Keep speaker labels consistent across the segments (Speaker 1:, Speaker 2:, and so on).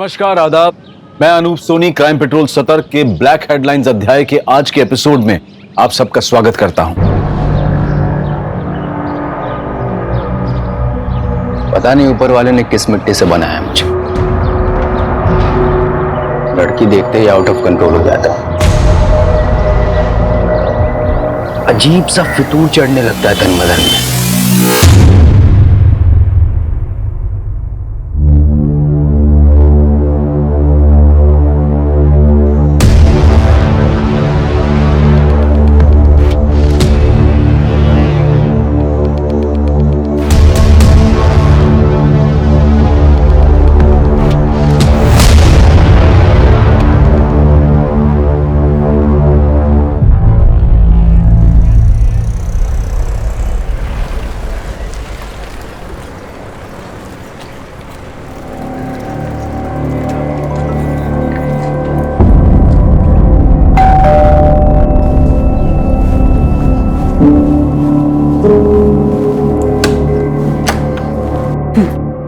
Speaker 1: नमस्कार, आदाब। मैं अनूप सोनी क्राइम पेट्रोल सतर्क के ब्लैक हेडलाइंस अध्याय के आज के एपिसोड में आप सबका स्वागत करता हूं।
Speaker 2: पता नहीं ऊपर वाले ने किस मिट्टी से बनाया मुझे। लड़की देखते ही आउट ऑफ कंट्रोल हो जाता है। अजीब सा फितूर चढ़ने लगता है तन बदन में।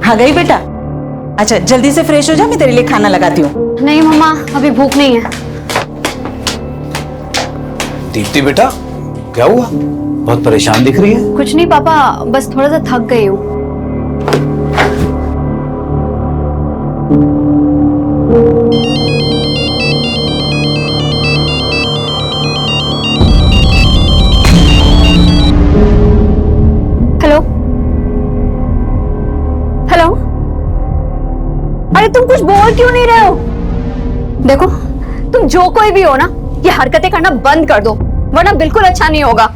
Speaker 3: आ गई बेटा। अच्छा जल्दी से फ्रेश हो जा, मैं तेरे लिए खाना लगाती हूँ।
Speaker 4: नहीं मम्मा, अभी भूख नहीं है।
Speaker 1: दीप्ति बेटा, क्या हुआ? बहुत परेशान दिख रही है।
Speaker 4: कुछ नहीं पापा, बस थोड़ा सा थक गई हूँ। हेलो हेलो, अरे तुम कुछ बोल क्यों नहीं रहे हो? देखो, तुम जो कोई भी हो ना, ये हरकतें करना बंद कर दो, वरना बिल्कुल अच्छा नहीं होगा।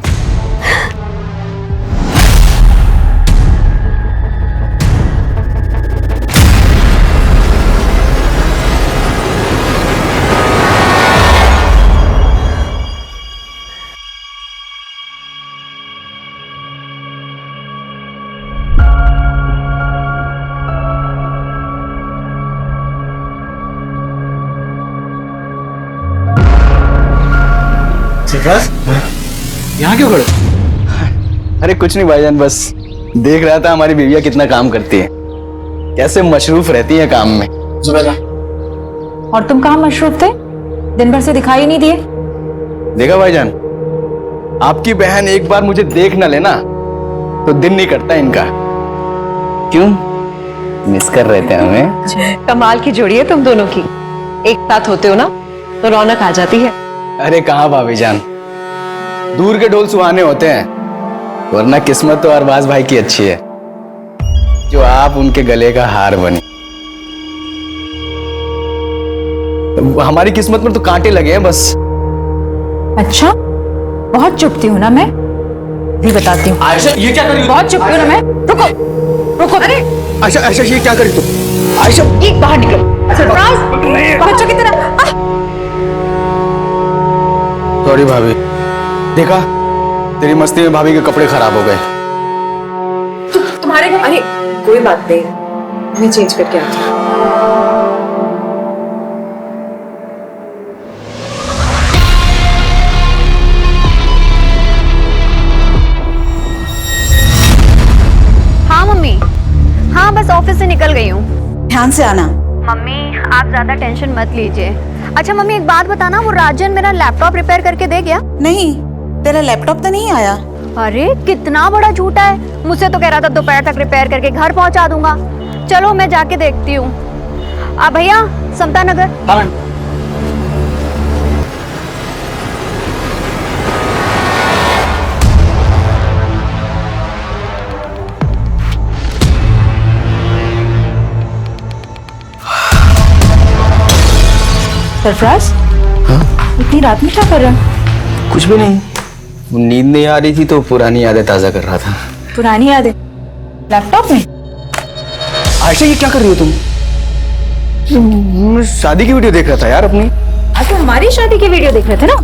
Speaker 2: यहाँ क्यों खड़े? अरे कुछ नहीं भाईजान, बस देख रहा था हमारी बीवियां कितना काम करती है, कैसे मशरूफ रहती है काम में।
Speaker 3: और तुम कहाँ मशरूफ थे? दिन भर से दिखाई नहीं दिए।
Speaker 2: देखा भाईजान, आपकी बहन एक बार मुझे देख ना लेना तो दिन नहीं कटता इनका। क्यों मिस कर रहे थे हमें?
Speaker 5: कमाल की जोड़ी है तुम दोनों की। एक साथ होते हो ना तो रौनक आ जाती है।
Speaker 2: अरे कहाँ भाभी जान, दूर के ढोल सुहाने होते हैं, वरना किस्मत तो अरबाज भाई की अच्छी है जो आप उनके गले का हार बनी। हमारी किस्मत में तो कांटे लगे हैं बस।
Speaker 3: अच्छा, बहुत चुपती हूँ ना मैं, भी बताती हूँ।
Speaker 2: आयशा ये क्या कर रही हो?
Speaker 3: बहुत चुपती हूँ ना मैं। रुको रुको, अरे
Speaker 2: आयशा आयशा ये क्या कर रही तुम? आयशा
Speaker 3: एक बाहर निकल। बच्चों की तरह।
Speaker 2: सॉरी भाभी, देखा तेरी मस्ती में भाभी के कपड़े खराब हो गए।
Speaker 5: तुम्हारे अरे कोई बात नहीं, मैं चेंज करके आती हूँ।
Speaker 4: हाँ मम्मी, हाँ बस ऑफिस से निकल गई हूँ।
Speaker 3: ध्यान से आना।
Speaker 4: मम्मी आप ज्यादा टेंशन मत लीजिए। अच्छा मम्मी एक बात बताना, वो राजन मेरा लैपटॉप रिपेयर करके दे गया?
Speaker 3: नहीं, तेरा लैपटॉप तो नहीं आया।
Speaker 4: अरे कितना बड़ा झूठा है, मुझसे तो कह रहा था दोपहर तक रिपेयर करके घर पहुंचा दूंगा। चलो मैं जाके देखती हूँ। भैया समता नगर।
Speaker 2: हाँ।
Speaker 3: सरफराज, इतनी रात में क्या कर रहा है?
Speaker 2: कुछ भी नहीं, नींद नहीं आ रही थी तो पुरानी यादें ताजा कर रहा था।
Speaker 3: पुरानी यादें लैपटॉप में?
Speaker 2: आयशा ये क्या कर रही हो तुम? मैं शादी की वीडियो देख रहा था यार अपनी।
Speaker 3: आज तो हमारी शादी की वीडियो देख रहे थे ना,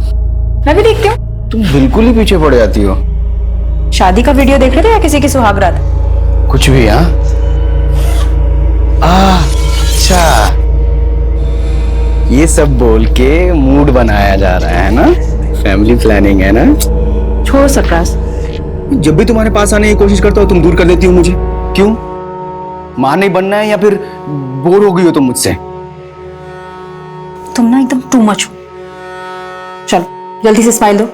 Speaker 3: मैं भी देखती हूँ।
Speaker 2: तुम बिल्कुल ही पीछे पड़ जाती हो।
Speaker 3: शादी का वीडियो देख रहे थे या किसी की सुहागरात?
Speaker 2: कुछ भी। हाँ अच्छा, ये सब बोल के मूड बनाया जा रहा है ना, फैमिली प्लानिंग है ना।
Speaker 3: छोड़ो सरफराज,
Speaker 2: जब भी तुम्हारे पास आने की कोशिश करता हूँ तुम दूर कर देती हो मुझे। क्यों? मां नहीं बनना है या फिर बोर हो गई हो तुम मुझसे?
Speaker 3: तुम ना एकदम टू मच हो। चलो जल्दी से स्माइल दो।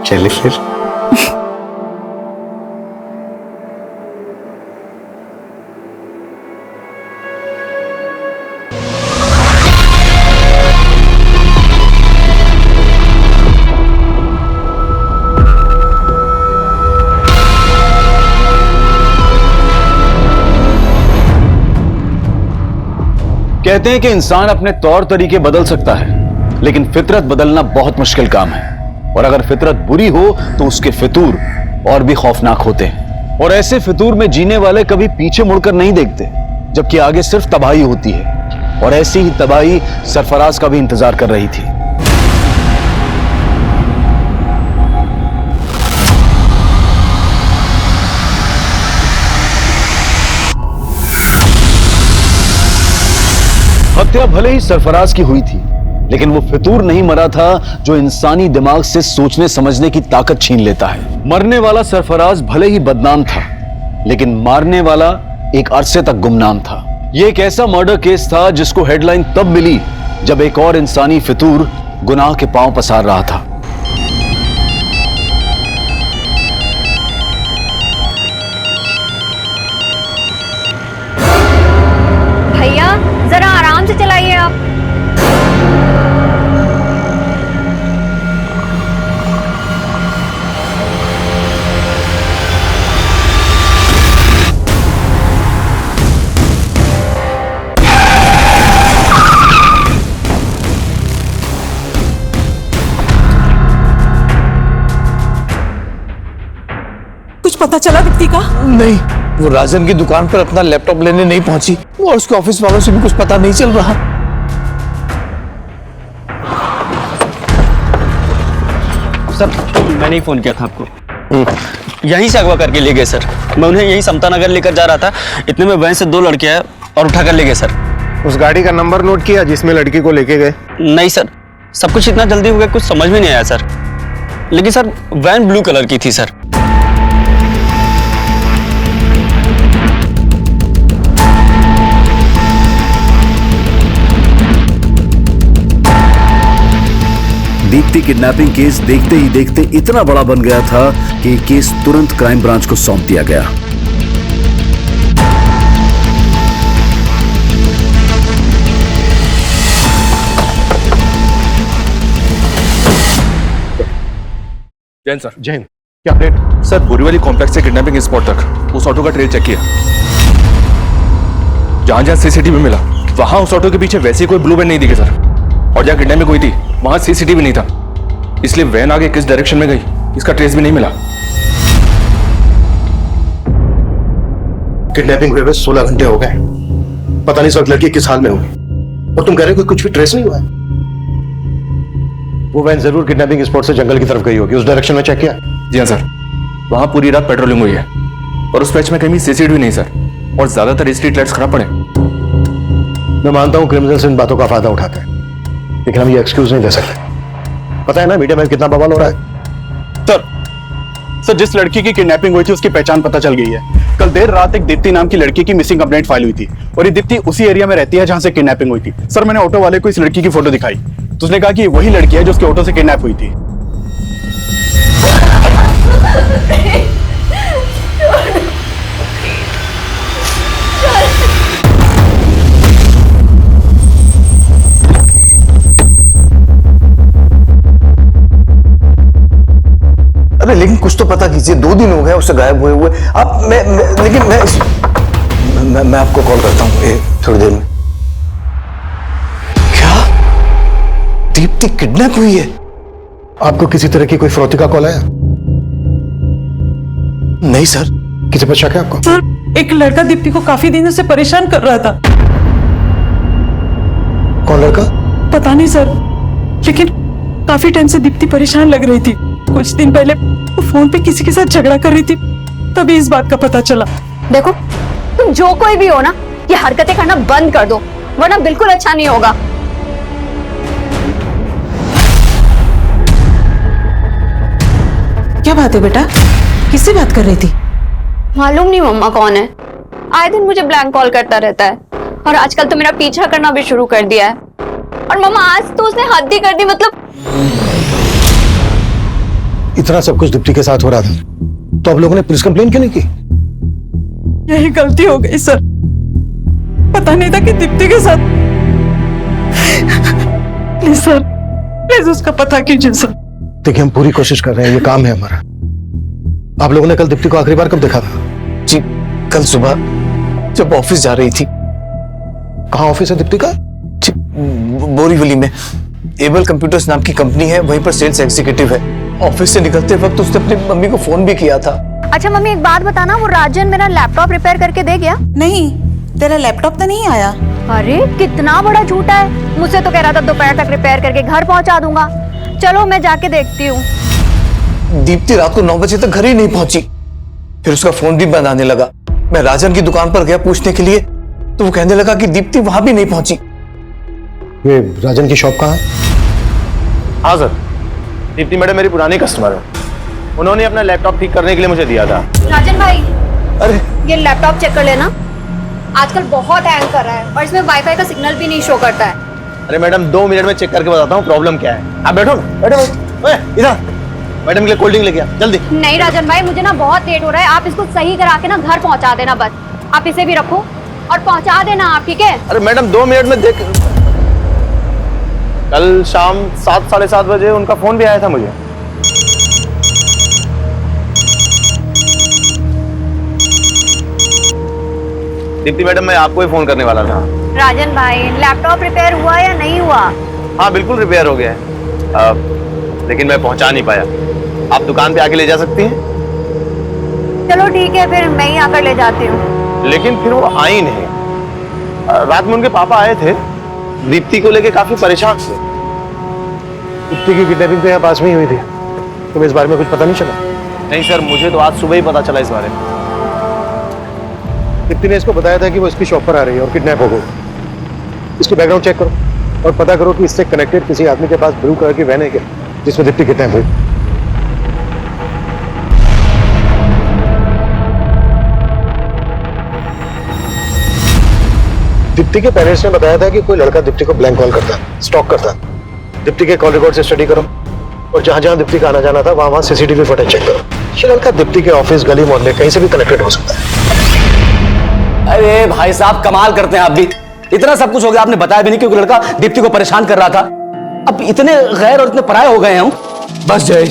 Speaker 2: चलिए फिर।
Speaker 1: कहते हैं कि इंसान अपने तौर तरीके बदल सकता है, लेकिन फितरत बदलना बहुत मुश्किल काम है। और अगर फितरत बुरी हो तो उसके फितूर और भी खौफनाक होते हैं। और ऐसे फितूर में जीने वाले कभी पीछे मुड़कर नहीं देखते, जबकि आगे सिर्फ तबाही होती है। और ऐसी ही तबाही सरफराज का भी इंतजार कर रही थी। हत्या भले ही सरफराज की हुई थी, लेकिन वो फितूर नहीं मरा था जो इंसानी दिमाग से सोचने समझने की ताकत छीन लेता है। मरने वाला सरफराज भले ही बदनाम था, लेकिन मारने वाला एक अरसे तक गुमनाम था। ये एक ऐसा मर्डर केस था जिसको हेडलाइन तब मिली जब एक और इंसानी फितूर गुनाह के पांव पसार रहा था।
Speaker 4: भैया जरा आराम से चलाइए आप।
Speaker 3: कुछ पता चला दीप्ति का?
Speaker 6: नहीं, वो राजन की दुकान पर अपना लैपटॉप लेने नहीं पहुंची और उसके ऑफिस वालों से भी कुछ पता नहीं चल रहा।
Speaker 7: सर मैंने ही फोन किया था आपको। यहीं से अगवा करके ले गए सर। मैं उन्हें यहीं समता नगर लेकर जा रहा था, इतने में वहीं से 2 लड़के आए और उठा कर ले गए सर।
Speaker 8: उस गाड़ी का नंबर नोट किया जिसमें लड़की को लेके गए?
Speaker 7: नहीं सर, सब कुछ इतना जल्दी हो गया कुछ समझ में नहीं आया सर। लेकिन सर वैन ब्लू कलर की थी सर।
Speaker 1: दीप्ति किडनैपिंग केस देखते ही देखते इतना बड़ा बन गया था कि केस तुरंत क्राइम ब्रांच को सौंप दिया गया।
Speaker 8: जैन सर। जैन, क्या अपडेट?
Speaker 9: सर बोरीवली कॉम्प्लेक्स से किडनैपिंग स्पॉट तक उस ऑटो का ट्रेल चेक किया। जहां जहां सीसीटीवी मिला वहां उस ऑटो के पीछे वैसे कोई ब्लू वैन नहीं दिखे सर। और जहां किडनैपिंग हुई थी वहां सीसीटीवी नहीं था, इसलिए वैन आगे किस डायरेक्शन में गई इसका ट्रेस भी नहीं मिला।
Speaker 8: किडनैपिंग हुए 16 घंटे हो गए, पता नहीं सब लड़की किस हाल में होगी। और तुम कह रहे हो कि कुछ भी ट्रेस नहीं हुआ है? वो वैन जरूर किडनैपिंग स्पॉट से जंगल की तरफ गई होगी, उस डायरेक्शन में चेक किया?
Speaker 9: जी हाँ सर, वहां पूरी रात पेट्रोलिंग हुई है और उस पैच में कहीं सीसीटीवी नहीं सर। और ज्यादातर स्ट्रीट लाइट्स खराब पड़े।
Speaker 8: मैं मानता हूं क्रिमिनल्स इन बातों का फायदा उठाते हैं, लेकिन हम ये एक्सक्यूज नहीं दे सकते। पता है ना मीडिया में कितना बवाल हो रहा है।
Speaker 10: सर जिस लड़की की किडनैपिंग हुई थी उसकी पहचान पता चल गई है। कल देर रात एक दीप्ति नाम की लड़की की मिसिंग कंप्लेंट फाइल हुई थी और ये दीप्ति उसी एरिया में रहती है जहां से किडनैपिंग हुई थी। सर मैंने ऑटो वाले को इस लड़की की फोटो दिखाई तो उसने कहा कि वही लड़की है जो उसके ऑटो से किडनैप हुई थी।
Speaker 6: अरे लेकिन कुछ तो पता कीजिए, 2 दिन हो गए उससे गायब हुए हुए। अब मैं आपको कॉल करता हूँ थोड़ी देर में। क्या दीप्ति किडनैप हुई है?
Speaker 8: आपको किसी तरह की कोई फिरौती का कॉल आया?
Speaker 6: नहीं सर।
Speaker 8: किसी पर शक है आपको?
Speaker 11: सर एक लड़का दीप्ति को काफी दिनों से परेशान कर रहा था।
Speaker 8: कौन लड़का?
Speaker 11: पता नहीं सर, लेकिन काफी टाइम से दीप्ति परेशान लग रही थी। कुछ दिन पहले वो फोन पे किसी के साथ झगड़ा कर रही थी, तभी इस बात का पता चला।
Speaker 4: देखो तुम जो कोई भी हो ना, ये हरकतें करना बंद कर दो वरना बिल्कुल अच्छा नहीं होगा।
Speaker 11: क्या बात है बेटा, किससे बात कर रही थी?
Speaker 4: मालूम नहीं मम्मा कौन है, आए दिन मुझे ब्लैंक कॉल करता रहता है और आजकल तो मेरा पीछा करना भी शुरू कर दिया है। और मामा आज तो उसने हद ही कर दी, मतलब
Speaker 8: इतना सब कुछ दीप्ति के साथ हो रहा था तो आप लोगों ने पुलिस कंप्लेन क्यों नहीं की?
Speaker 11: यही गलती हो गई सर, पता नहीं था कि दीप्ति के साथ। प्लीज सर, प्लीज उसका पता कीजिए सर।
Speaker 8: देखिए हम पूरी कोशिश कर रहे हैं, ये काम है हमारा। आप लोगों ने कल दीप्ति को आखिरी बार कब देखा था?
Speaker 6: जी कल सुबह जब ऑफिस जा रही थी।
Speaker 8: कहाँ ऑफिस है दीप्ति का?
Speaker 6: जी, बोरीवली में एबल कंप्यूटर्स नाम की कंपनी है, वहीं पर सेल्स एग्जीक्यूटिव है। ऑफिस से निकलते वक्त उसने अपनी मम्मी को फोन भी किया था।
Speaker 4: अच्छा मम्मी एक बात बताना, वो राजन मेरा लैपटॉप रिपेयर करके दे गया?
Speaker 11: नहीं, तेरा लैपटॉप तो नहीं आया।
Speaker 4: अरे कितना बड़ा झूठा है, मुझसे तो कह रहा था दोपहर तक रिपेयर करके घर पहुंचा दूंगा। चलो मैं जाके देखती हूँ।
Speaker 6: दीप्ति रात को 9 बजे तक घर ही नहीं पहुंची, फिर उसका फोन भी बंद आने लगा। मैं राजन की दुकान पर गया पूछने के लिए तो वो कहने लगा कि दीप्ति वहां भी नहीं पहुंची।
Speaker 8: ये राजन की शॉप कहाँ है?
Speaker 2: हाँ सर, दीप्ति मैडम मेरी पुरानी कस्टमर है, उन्होंने अपना लैपटॉप ठीक करने के लिए मुझे दिया था।
Speaker 4: राजन भाई,
Speaker 2: अरे
Speaker 4: ये लैपटॉप चेक कर लेना, आजकल बहुत हैंग कर रहा है और इसमें वाईफाई का सिग्नल भी नहीं शो करता है।
Speaker 2: अरे मैडम 2 मिनट में चेक करके बताता हूँ प्रॉब्लम क्या है। आप बैठो ना, बैठो इधर। मैडम के लिए कोल्ड ड्रिंक लेके आ जल्दी।
Speaker 4: नहीं राजन भाई, मुझे ना बहुत लेट हो रहा है, आप इसको सही करा के ना घर पहुंचा देना बस। आप इसे भी रखो और पहुंचा देना आप, ठीक है?
Speaker 2: अरे मैडम 2 मिनट में देख। कल शाम 7 साढ़े 7 बजे उनका फोन भी आया था मुझे। दीप्ति मैडम मैं आपको ही फोन करने वाला था।
Speaker 4: राजन भाई, लैपटॉप रिपेयर हुआ या नहीं हुआ?
Speaker 2: हाँ बिल्कुल रिपेयर हो गया है, लेकिन मैं पहुंचा नहीं पाया। आप दुकान पे आके ले जा सकती हैं?
Speaker 4: चलो ठीक है, फिर मैं ही आकर ले जाती हूँ।
Speaker 2: लेकिन फिर वो आई नहीं। रात में उनके पापा आए थे, दीप्ति को लेके काफी परेशान थे।
Speaker 8: दीप्ति की किडनैपिंग तो यहाँ पास में ही हुई थी, तुम्हें इस बारे में कुछ पता नहीं चला?
Speaker 2: नहीं सर, मुझे तो आज सुबह ही पता चला इस बारे में।
Speaker 8: दीप्ति ने इसको बताया था कि वो इसकी शॉप पर आ रही है और किडनैप हो गई। इसकी बैकग्राउंड चेक करो और पता करो कि इससे कनेक्टेड किसी आदमी के पास ब्लू कलर की वैन है क्या जिसमें दीप्ति किडनैप हुई। दीप्ति के पेरेंट्स ने बताया था कि कोई लड़का दीप्ति को ब्लैंक कॉल करता है, स्टॉक करता है। दीप्ति के कॉल रिकॉर्ड से स्टडी करो और जहां जहां दीप्ति का आना जाना था वहां सीसीटीवी फुटेज चेक करो। ये लड़का दीप्ति के ऑफिस, गली, मोहल्ले कहीं से भी कनेक्टेड हो सकता है।
Speaker 1: अरे भाई साहब कमाल करते हैं आप भी। इतना सब कुछ हो गया, आपने बताया भी नहीं कि लड़का दीप्ति को परेशान कर रहा था। अब इतने गैर और इतने पराये हो गए हैं हम।
Speaker 6: बस जय,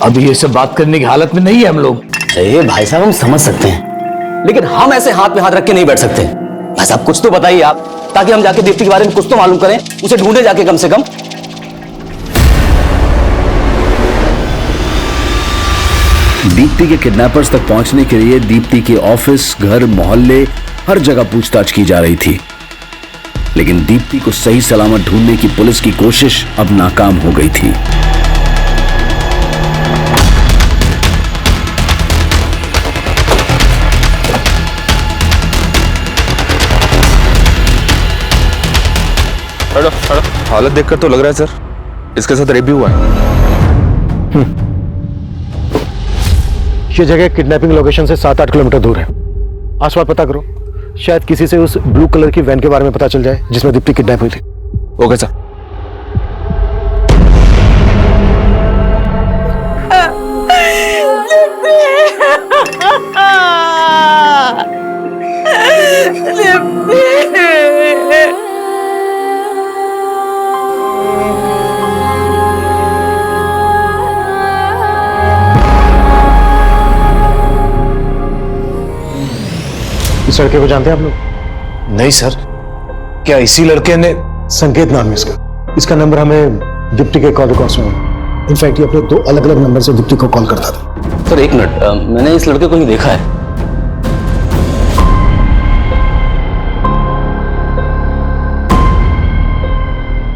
Speaker 6: अभी ये सब बात करने की हालत में नहीं है हम लोग।
Speaker 1: अरे भाई साहब हम समझ सकते हैं, लेकिन हम ऐसे हाथ में हाथ रख के नहीं बैठ सकते। भाई साहब कुछ तो बताइए आप, ताकि हम जाके दीप्ति के बारे में कुछ तो मालूम करें, उसे ढूंढे जाके कम से कम। दीप्ति के किडनैपर्स तक पहुंचने के लिए दीप्ति के ऑफिस, घर, मोहल्ले हर जगह पूछताछ की जा रही थी, लेकिन दीप्ति को सही सलामत ढूंढने की पुलिस की कोशिश अब नाकाम हो गई थी।
Speaker 9: हालत देखकर तो लग रहा है सर इसके साथ रेप भी हुआ है।
Speaker 8: ये जगह किडनैपिंग लोकेशन से 7-8 किलोमीटर दूर है। आसपास पता करो, शायद किसी से उस ब्लू कलर की वैन के बारे में पता चल जाए जिसमें दीप्ति किडनैप हुई थी।
Speaker 9: Okay sir.
Speaker 8: इस लड़के को जानते हैं आप लोग?
Speaker 6: नहीं सर, क्या इसी लड़के ने?
Speaker 8: संकेत नाम है इसका। इसका नंबर हमें दीप्ति के कॉल रिकॉर्ड्स में है। इनफैक्ट ये अपने 2 अलग-अलग नंबर से दीप्ति को कॉल करता था।
Speaker 1: सर एक मिनट, मैंने इस लड़के को ही देखा है।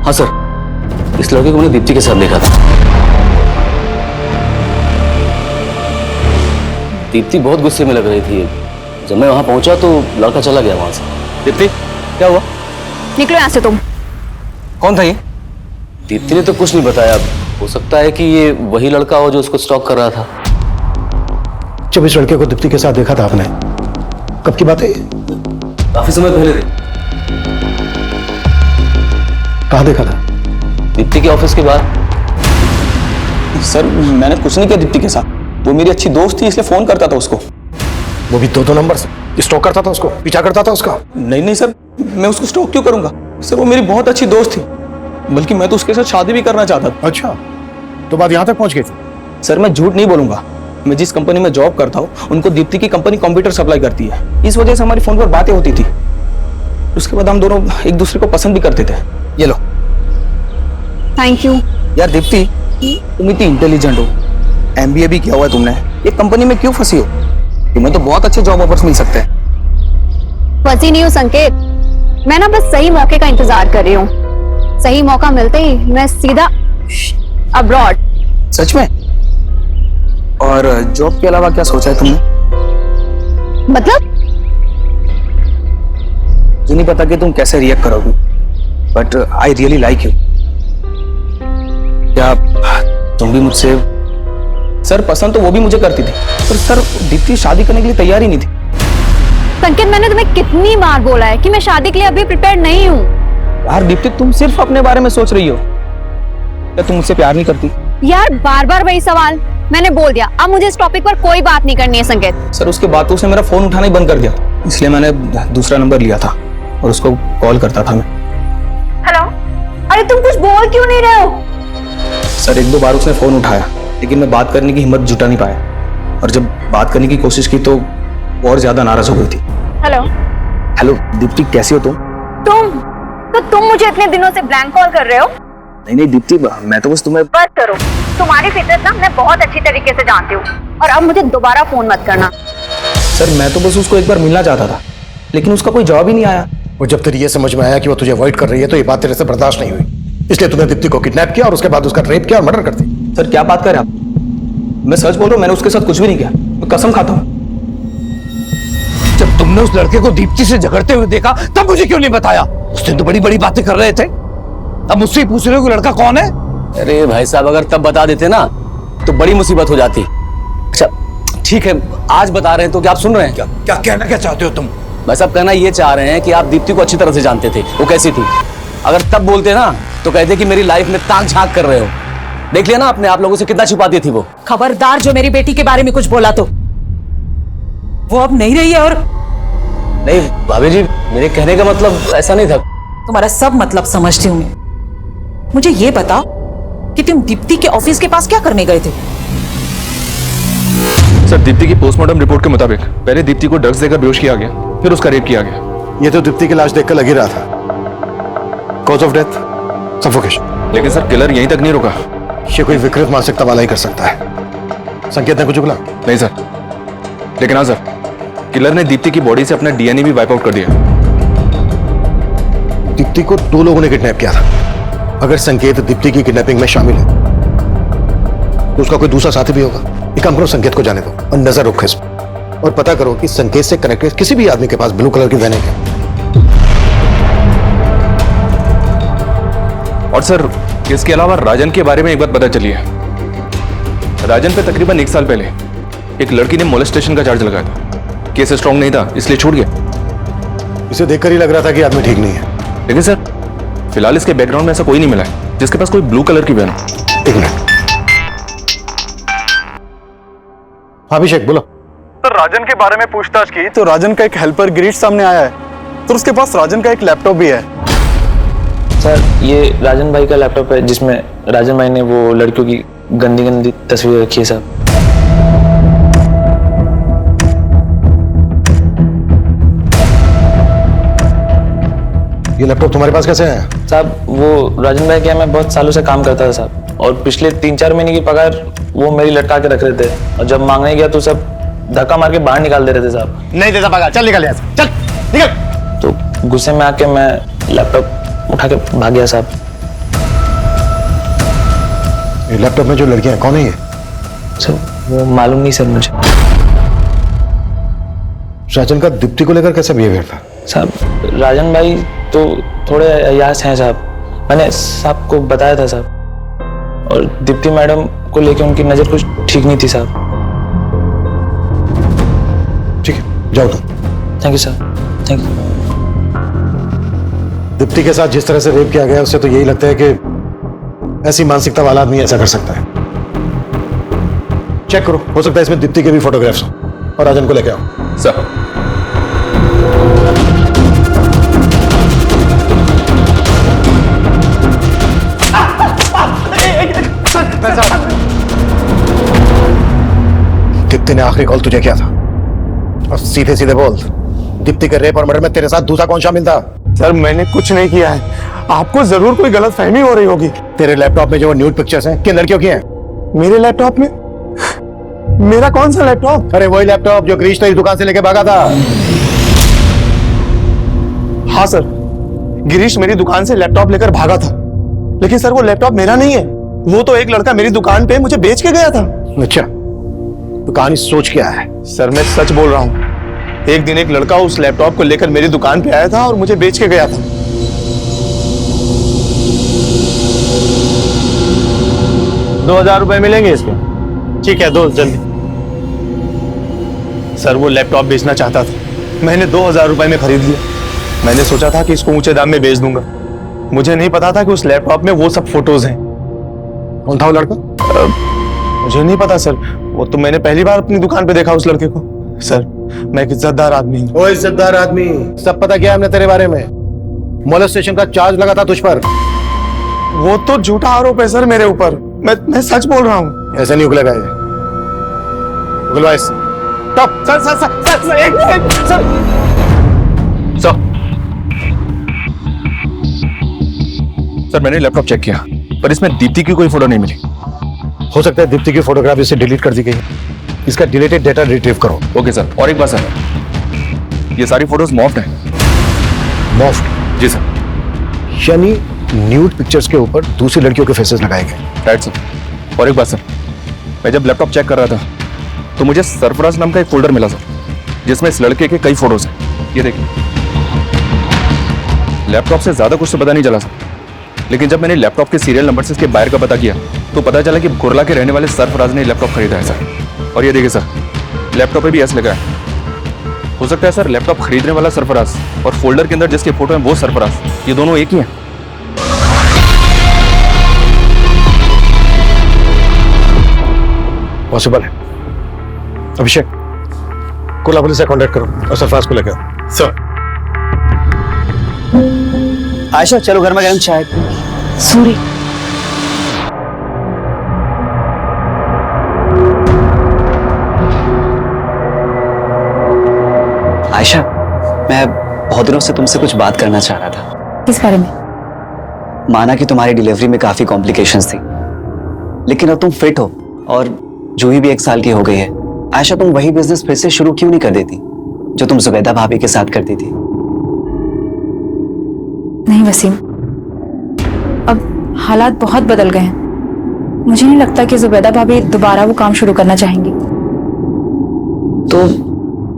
Speaker 1: हाँ सर, इस लड़के को मैंने दीप्ति के साथ देखा था। दीप्ति बहुत गुस्से में लग रही थी। जब मैं वहां पहुंचा तो लड़का चला गया वहां से।
Speaker 2: दीप्ति क्या हुआ?
Speaker 4: निकलो यहाँ से तुम।
Speaker 2: कौन था ये?
Speaker 1: दीप्ति ने तो कुछ नहीं बताया। हो सकता है कि ये वही लड़का हो जो उसको स्टॉक कर रहा था।
Speaker 8: जब इस लड़के को दीप्ति के साथ देखा था आपने, कब की बात है?
Speaker 7: काफी समय पहले थे,
Speaker 8: कहाँ देखा था?
Speaker 7: दीप्ति के ऑफिस के बाद। सर मैंने कुछ नहीं किया दीप्ति के साथ, वो मेरी अच्छी दोस्त थी इसलिए फोन करता था उसको।
Speaker 8: वो भी दो नंबर से स्टॉक करता था उसको, पीछा करता था उसका?
Speaker 7: नहीं सर, मैं उसको स्टॉक क्यों करूंगा सर, वो मेरी बहुत अच्छी दोस्त थी, बल्कि मैं तो उसके साथ शादी भी करना चाहता था।
Speaker 8: अच्छा, तो बात यहाँ तक पहुंच गई थी?
Speaker 7: सर मैं झूठ नहीं बोलूंगा, मैं जिस कंपनी में जॉब करता हूँ उनको दीप्ति की कंपनी कंप्यूटर सप्लाई करती है, इस वजह से हमारी फोन पर बातें होती थी। उसके बाद हम दोनों एक दूसरे को पसंद भी करते थे।
Speaker 2: ये लो।
Speaker 4: Thank you.
Speaker 7: यार दीप्ति, तुम इतनी इंटेलिजेंट हो, MBA भी किया हुआ है तुमने, एक कंपनी में क्यों फंसी हो? तुम्हें तो बहुत अच्छे जॉब ऑफर्स मिल सकते हैं।
Speaker 4: फंसी नहीं हूँ संकेत, मैं ना बस सही मौके का इंतजार कर रही हूँ। सही मौका मिलते ही मैं सीधा अब्रॉड।
Speaker 7: सच में? और जॉब के अलावा क्या सोचा है तुमने?
Speaker 4: मतलब?
Speaker 7: मुझे नहीं पता कि तुम कैसे रिएक्ट करोगी, but I really like you. क्या तुम भी मुझसे? सर पसंद तो वो भी मुझे करती थी, पर सर दीप्ति शादी करने के लिए तैयार ही नहीं थी।
Speaker 4: संकेत, मैंने तुम्हें कितनी बार बोला है कि मैं शादी के लिए अभी प्रिपेयर नहीं हूँ।
Speaker 7: यार दीप्ति, तुम सिर्फ अपने बारे में सोच रही हो, क्या तुम मुझसे प्यार नहीं करती?
Speaker 4: यार बार बार वही सवाल, मैंने बोल दिया, अब मुझे इस टॉपिक पर कोई बात नहीं करनी है संकेत।
Speaker 7: सर उसके बाद तो उसने मेरा फोन उठाना ही बंद कर दिया, इसलिए मैंने दूसरा नंबर लिया था और उसको कॉल करता था मैं।
Speaker 4: हेलो, अरे तुम कुछ बोल क्यों नहीं रहे हो?
Speaker 7: सर एक दो बार उसने फोन उठाया, लेकिन मैं बात करने की हिम्मत जुटा नहीं पाया, और जब बात करने की कोशिश की तो और ज्यादा नाराज हो गई थी।
Speaker 4: हेलो
Speaker 7: हेलो दीप्ति, कैसी हो तुम?
Speaker 4: तुम मुझे इतने दिनों से ब्लैंक कॉल कर रहे हो?
Speaker 7: नहीं दीप्ति, मैं तो बस तुम्हें।
Speaker 4: बस करो, तुम्हारी फितरत ना मैं बहुत अच्छी तरीके से जानती हूँ, और अब मुझे दोबारा फोन मत करना।
Speaker 7: सर मैं तो बस उसको एक बार मिलना चाहता था, लेकिन उसका कोई जवाब ही नहीं आया।
Speaker 8: और जब तेरी ये समझ में आया कि वो तुझे अवॉइड कर रही है तो ये बात तेरे से बर्दाश्त नहीं हुई, इसलिए तूने दीप्ति को किडनैप किया और उसके बाद उसका रेप किया और मर्डर कर दी।
Speaker 7: सर क्या बात कर रहे हैं आप? मैं सच बोल रहा हूँ, मैंने उसके साथ कुछ भी नहीं किया, मैं कसम खाता हूँ।
Speaker 6: जब तुमने उस लड़के को दीप्ति से झगड़ते हुए देखा तब मुझे क्यों नहीं बताया? उस दिन तो बड़ी बड़ी बातें कर रहे थे, अब मुझसे पूछ रहे हो कि लड़का कौन है?
Speaker 1: अरे भाई साहब, अगर तब बता देते ना तो बड़ी मुसीबत हो जाती। अच्छा ठीक है, आज बता रहे हैं तो क्या आप सुन रहे हैं?
Speaker 6: क्या कहना क्या चाहते हो तुम?
Speaker 1: भाई साहब कहना ये चाह रहे हैं कि आप दीप्ति को अच्छी तरह से जानते थे, वो कैसी थी। अगर तब बोलते ना तो कहते कि मेरी लाइफ में ताक झांक कर रहे हो। देख लिया ना आपने, आप लोगों से कितना छुपाती थी वो।
Speaker 11: खबरदार जो मेरी बेटी के बारे में कुछ बोला तो वो अब नहीं रही है। और
Speaker 1: नहीं भाभी जी, मेरे कहने का मतलब ऐसा नहीं था।
Speaker 11: तुम्हारा सब मतलब समझती हूँ मैं। मुझे ये बता कि तुम दीप्ति के ऑफिस के पास क्या करने गए थे?
Speaker 9: सर दीप्ति की पोस्टमार्टम रिपोर्ट के मुताबिक पहले दीप्ति को ड्रग्स देकर बेहोश किया गया, फिर उसका रेप किया गया।
Speaker 8: ये तो दीप्ति की लाश देखकर लग ही रहा था। Cause of death suffocation.
Speaker 9: लेकिन सर किलर यहीं तक नहीं रुका।
Speaker 8: ये कोई विकृत मानसिकता वाला ही कर सकता है। संकेत ने कुछ बोला?
Speaker 9: नहीं सर, लेकिन हाँ सर, किलर ने दीप्ति की बॉडी से अपना DNA भी वाइप आउट कर दिया।
Speaker 8: दीप्ति को 2 लोगों ने किडनैप किया था। अगर संकेत दीप्ति की किडनैपिंग में शामिल है तो उसका कोई दूसरा साथी भी होगा। एक काम करो, संकेत को जाने दो और नजर रखो इस पर, और पता करो कि संकेत से कनेक्टेड किसी भी आदमी के पास ब्लू कलर की वैन है क्या।
Speaker 9: और सर इसके अलावा राजन के बारे में एक बात पता चली है। राजन पे तकरीबन 1 साल पहले एक लड़की ने मोलेस्टेशन का चार्ज लगाया था। केस स्ट्रॉन्ग नहीं था इसलिए छूट गया।
Speaker 8: इसे देखकर ही लग रहा था कि आदमी ठीक नहीं है।
Speaker 9: लेकिन सर फिलहाल इसके बैकग्राउंड में ऐसा कोई नहीं मिला है जिसके पास कोई ब्लू कलर की वैन हो।
Speaker 8: 1 मिनट। अभिषेक बोलो।
Speaker 10: सर राजन के बारे में पूछताछ की तो राजन का एक हेल्पर गिरीश सामने आया है, तो उसके पास राजन का एक लैपटॉप भी है।
Speaker 12: सर ये राजन भाई का लैपटॉप है जिसमें राजन भाई ने वो लड़कियों की गंदी गंदी तस्वीर रखी है साहब।
Speaker 8: ये लैपटॉप तुम्हारे पास कैसे आया?
Speaker 12: साहब वो राजन भाई क्या, मैं बहुत सालों से काम करता था साहब, और पिछले 3-4 महीने की पगार वो मेरी लटका के रख रहे थे, और जब मांगने गया तो सब धक्का मार के बाहर निकाल दे रहे थे साहब।
Speaker 8: नहीं देता पगार, चल निकल यहाँ से, चल निकल।
Speaker 12: तो गुस्से में आके मैं लैपटॉप उठा के भाग गया साहब।
Speaker 8: ये लैपटॉप में जो लड़कियां हैं कौन है ये?
Speaker 12: सर वो मालूम नहीं सर मुझे।
Speaker 8: राजन का दीप्ति को लेकर कैसा बिहेवियर था?
Speaker 12: साहब राजन भाई तो थोड़े अयास हैं साहब, मैंने साहब को बताया था साहब, और दीप्ति मैडम को लेके उनकी नजर कुछ ठीक नहीं थी साहब।
Speaker 8: ठीक है, जाओ तुम।
Speaker 12: Thank you sir, thank you.
Speaker 8: Deepti के साथ जिस तरह से रेप किया गया उससे तो यही लगता है कि ऐसी मानसिकता वाला आदमी ऐसा कर सकता है। चेक करो, हो सकता है इसमें दीप्ति के भी फोटोग्राफ्स हो, और राजन को लेके आओ।
Speaker 9: सर
Speaker 8: दीप्ति ने आखिरी कॉल तुझे किया था, और सीधे सीधे बोल, दीप्ति के रेप और मर्डर में तेरे साथ दूसरा कौन शामिल था?
Speaker 6: सर मैंने कुछ नहीं किया है, आपको जरूर कोई गलतफहमी हो रही होगी।
Speaker 8: तेरे लैपटॉप में जो न्यूड पिक्चर्स हैं किन लड़कियों की हैं?
Speaker 6: मेरे लैपटॉप में? मेरा कौन सा लैपटॉप?
Speaker 8: अरे वही लैपटॉप जो गिरीश तेरी दुकान से लेके भागा था।
Speaker 6: हाँ सर, गिरीश मेरी दुकान से लैपटॉप लेकर भागा था, लेकिन सर वो लैपटॉप मेरा नहीं है, वो तो एक लड़का मेरी दुकान पे मुझे बेच के गया था।
Speaker 8: अच्छा, तो कहानी सोच क्या है?
Speaker 6: सर मैं सच बोल रहा हूँ, एक दिन एक लड़का उस लैपटॉप को लेकर मेरी दुकान पे आया था और मुझे बेच के गया था।
Speaker 8: ₹2000 मिलेंगे इसके?
Speaker 6: ठीक है, दो जल्दी। सर वो लैपटॉप बेचना चाहता था, मैंने ₹2000 में खरीद लिया। मैंने सोचा था कि इसको ऊंचे दाम में बेच दूंगा, मुझे नहीं पता था कि उस लैपटॉप में वो सब फोटोज हैं।
Speaker 8: कौन था वो लड़का?
Speaker 6: मुझे नहीं पता सर, वो तो मैंने पहली बार अपनी दुकान पे देखा उस लड़के को। सर मैं एक इज्जतदार आदमी हूँ।
Speaker 8: ओ इज्जतदार आदमी, सब पता क्या है हमने तेरे बारे में? मोलेस्टेशन का चार्ज लगा था तुझ पर।
Speaker 6: वो तो झूठा आरोप है सर मेरे ऊपर, मैं सच बोल रहा हूँ।
Speaker 8: ऐसा नहीं उगलेगा ये। उगलवा इस।
Speaker 6: Stop sir sir sir sir sir एक मिनट सर।
Speaker 9: सर मैंने लैपटॉप चेक किया, पर इसमें दीप्ति की कोई फोटो नहीं मिली।
Speaker 8: हो सकता है दीप्ति की फोटोग्राफ इसे डिलीट कर दी गई है। इसका डिलीटेड डेटा रिट्रीव करो।
Speaker 9: Okay sir. और एक बात सर, ये सारी फोटोज मॉफ्ड हैं।
Speaker 8: मॉफ्ड?
Speaker 9: जी सर।
Speaker 8: यानी न्यूड पिक्चर्स के ऊपर दूसरी लड़कियों के फेसेस लगाए गए।
Speaker 9: Right sir. और एक बात सर, मैं जब लैपटॉप चेक कर रहा था तो मुझे सरफराज नाम का एक फोल्डर मिला सर, जिसमें इस लड़के के कई फोटोज हैं। ये देखिए, लैपटॉप से ज्यादा कुछ तो पता नहीं चला सर, लेकिन जब मैंने लैपटॉप के सीरियल नंबर से इसके बायर का पता किया तो पता चला कि कुरला के रहने वाले सरफराज ने लैपटॉप खरीदा है सर। और ये देखिए सर, लैपटॉप पे भी एस लगा है। हो सकता है सर लैपटॉप खरीदने वाला सरफराज और फोल्डर के अंदर जिसके फोटो है वो सरफराज, ये दोनों एक ही हैं।
Speaker 8: पॉसिबल है। अभिषेक, कोला पुलिस से कांटेक्ट करो और सरफराज को लेकर आओ।
Speaker 6: सर।
Speaker 2: आयशा चलो घर में गरम चाय।
Speaker 3: सूरी,
Speaker 2: आयशा, मैं बहुत दिनों से तुमसे कुछ बात करना चाह रहा था।
Speaker 3: किस बारे में?
Speaker 2: माना कि तुम्हारी डिलीवरी में काफी कॉम्प्लिकेशंस थी, लेकिन अब तुम फिट हो और जूही भी 1 साल की हो गई है। आयशा, तुम वही बिजनेस फिर से शुरू क्यों नहीं कर देती जो तुम जुबैदा भाभी के साथ करती थी?
Speaker 3: नहीं वसीम, अब हालात बहुत बदल गए हैं। मुझे नहीं लगता कि जुबैदा भाभी दोबारा वो काम शुरू करना चाहेंगी।
Speaker 2: तो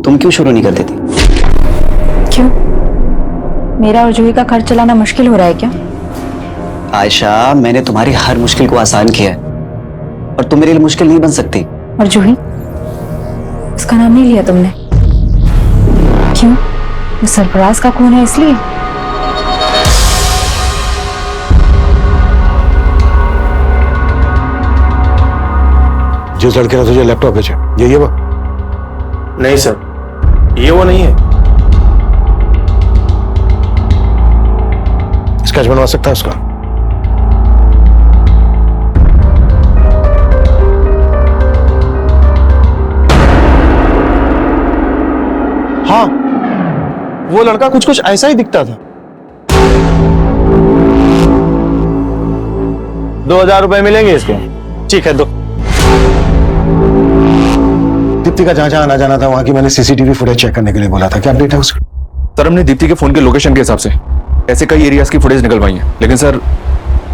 Speaker 2: तुम क्यों शुरू नहीं कर देती?
Speaker 3: क्यों? मेरा और जूही का खर्च चलाना मुश्किल हो रहा है क्या?
Speaker 2: आयशा, मैंने तुम्हारी हर मुश्किल को आसान किया है और तुम मेरे लिए मुश्किल नहीं बन सकती।
Speaker 3: और जूही, उसका नाम नहीं लिया तुमने। क्यों? वो सरफराज का खून है इसलिए?
Speaker 8: जिस लड़के ने तुझे लैपटॉप भेजा, ये वो?
Speaker 6: नहीं सर, ये वो नहीं है।
Speaker 8: स्केच बनवा सकता है उसका?
Speaker 6: हाँ, वो लड़का कुछ कुछ ऐसा ही दिखता था।
Speaker 8: ₹2000 मिलेंगे इसके?
Speaker 6: ठीक है, दो।
Speaker 8: दीप्ति का जहां जहां आना जाना था वहां की मैंने सीसीटीवी फुटेज चेक करने के लिए बोला था। क्या अपडेट है उसका?
Speaker 9: सर हमने दीप्ति के फोन के लोकेशन के हिसाब से ऐसे कई एरियाज की फुटेज निकलवाई है, लेकिन सर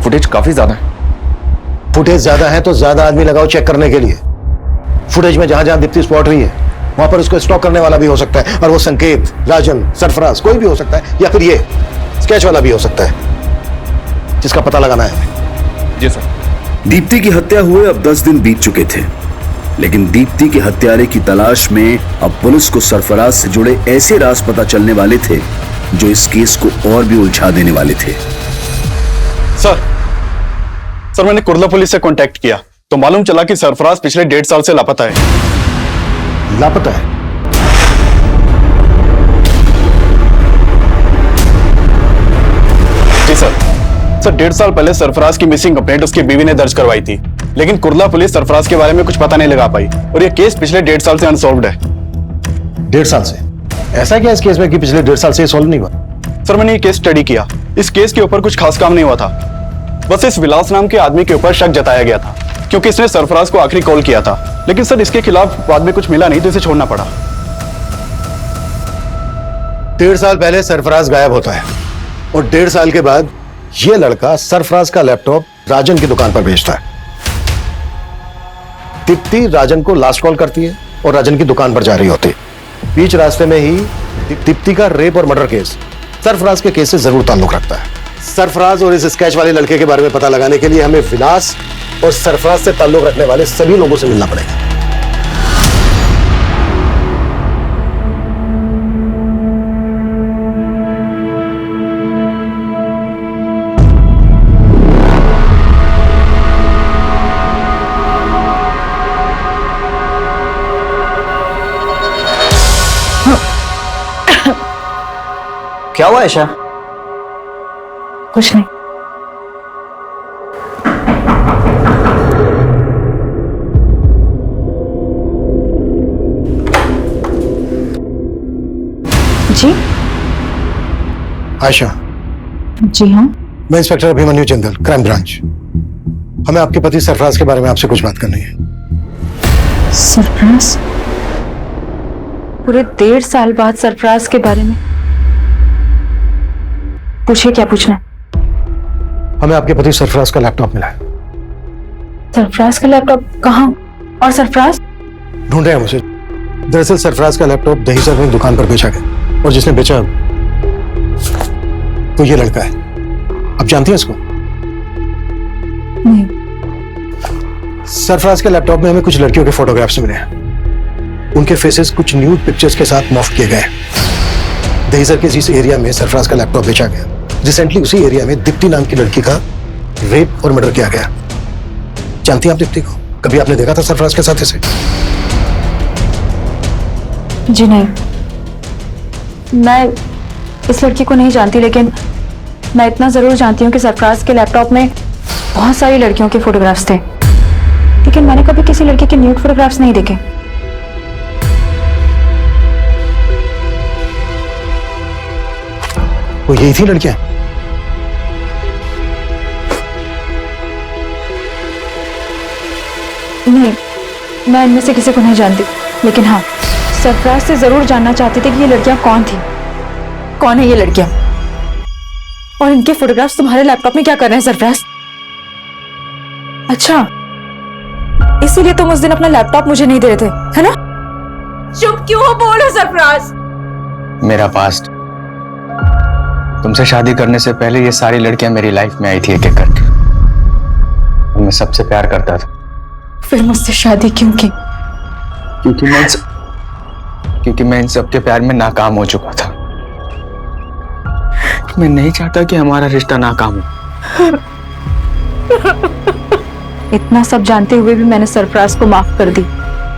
Speaker 9: फुटेज काफी ज्यादा है।
Speaker 8: फुटेज ज्यादा है तो ज्यादा आदमी लगाओ चेक करने के लिए। फुटेज में जहां जहां दीप्ति स्पॉट हुई है वहां पर उसको स्टॉक करने वाला भी हो सकता है, और वो संकेत, राजन, सरफराज कोई भी हो सकता है, या फिर ये स्केच वाला भी हो सकता है, जिसका पता लगाना है।
Speaker 9: जी सर।
Speaker 13: दीप्ति की हत्या हुए अब 10 दिन बीत चुके थे, लेकिन दीप्ति के हत्यारे की तलाश में अब पुलिस को सरफराज से जुड़े ऐसे राज पता चलने वाले थे जो इस केस को और भी उलझा देने वाले थे।
Speaker 10: सर मैंने कुर्ला पुलिस से कांटेक्ट किया तो मालूम चला कि सरफराज पिछले 1.5 साल से लापता है।
Speaker 8: लापता है?
Speaker 10: जी सर 1.5 साल पहले सरफराज की मिसिंग कंप्लेंट उसकी बीवी ने दर्ज करवाई थी, लेकिन कुर्ला पुलिस सरफराज के बारे में कुछ पता नहीं लगा पाई और यह केस पिछले 1.5 साल से अनसॉल्व्ड है।
Speaker 8: 1.5 साल से? ऐसा क्या इस केस में कि पिछले 1.5 साल से सॉल्व नहीं हुआ?
Speaker 10: सर मैंने ये केस स्टडी किया, इस केस के ऊपर कुछ खास काम नहीं हुआ था। बस इस विलास नाम के आदमी के ऊपर शक जताया गया था क्योंकि इसने सरफराज को आखिरी कॉल किया था, लेकिन सर इसके खिलाफ बाद में कुछ मिला नहीं तो इसे छोड़ना पड़ा।
Speaker 8: 1.5 साल पहले सरफराज गायब होता है और 1.5 साल के बाद यह लड़का सरफराज का लैपटॉप राजन की दुकान पर भेजता है। दीप्ति राजन को लास्ट कॉल करती है और राजन की दुकान पर जा रही होती है। बीच रास्ते में ही दीप्ति का रेप और मर्डर केस सरफराज के केस से जरूर ताल्लुक रखता है। सरफराज और इस स्केच वाले लड़के के बारे में पता लगाने के लिए हमें विलास और सरफराज से ताल्लुक रखने वाले सभी लोगों से मिलना पड़ेगा।
Speaker 2: क्या हुआ ऐशा?
Speaker 3: कुछ नहीं। जी
Speaker 8: आयशा।
Speaker 3: जी हाँ।
Speaker 8: मैं inspector Abhimanyu Jindal, crime branch. हमें आपके पति सरफराज के बारे में आपसे कुछ बात करनी है।
Speaker 3: सरफराज? पूरे 1.5 साल बाद सरफराज के बारे में? पूछिए, क्या पूछना है?
Speaker 8: हमें आपके पति सरफराज का लैपटॉप मिला है।
Speaker 3: सरफराज का लैपटॉप? कहाँ? और सरफराज?
Speaker 8: ढूंढ रहे हैं मुझे। दरअसल सरफराज का लैपटॉप दहीसर में दुकान पर बेचा गया और जिसने बेचा तो ये लड़का है। आप जानती हैं इसको?
Speaker 3: नहीं।
Speaker 8: सरफराज के लैपटॉप में हमें कुछ लड़कियों के फोटोग्राफ्स मिले हैं। उनके फेसेस कुछ न्यूड पिक्चर्स के साथ मॉर्फ किए गए। दहीसर के जिस एरिया में सरफराज का लैपटॉप बेचा गया, रिसेंटली उसी एरिया में दीप्ति नाम की लड़की का रेप और मर्डर किया गया। जानती हैं आप दीप्ति को? कभी आपने देखा था सरफराज के साथ इसे?
Speaker 3: जी नहीं, मैं इस लड़की को नहीं जानती, लेकिन मैं इतना जरूर जानती हूँ कि सरफराज के लैपटॉप में बहुत सारी लड़कियों के फोटोग्राफ्स थे, लेकिन मैंने कभी किसी लड़की के न्यूड फोटोग्राफ्स नहीं देखे।
Speaker 8: वो यही थी लड़कियां?
Speaker 3: नहीं, मैं इनमें से किसी को नहीं जानती, लेकिन हाँ, सरफराज से जरूर जानना चाहती थी कि ये लड़कियां कौन थी। कौन है ये लड़कियां? और इनके फोटोग्राफ्स तुम्हारे लैपटॉप में क्या कर रहे हैं सरफराज? अच्छा, इसीलिए तुम उस दिन अपना लैपटॉप मुझे नहीं दे रहे थे, है ना? चुप क्यों हो? बोलो सरफराज।
Speaker 7: मेरा पास्ट, तुमसे शादी करने से पहले ये सारी लड़कियां मेरी लाइफ में आई थी एक एक करके। मैं सबसे प्यार करता था।
Speaker 3: फिर मुझसे शादी क्यों की?
Speaker 7: क्योंकि मैं इन सबके प्यार में नाकाम हो चुका था। मैं नहीं चाहता कि हमारा रिश्ता नाकाम हो।
Speaker 3: इतना सब जानते हुए भी मैंने सरफराज को माफ कर दी,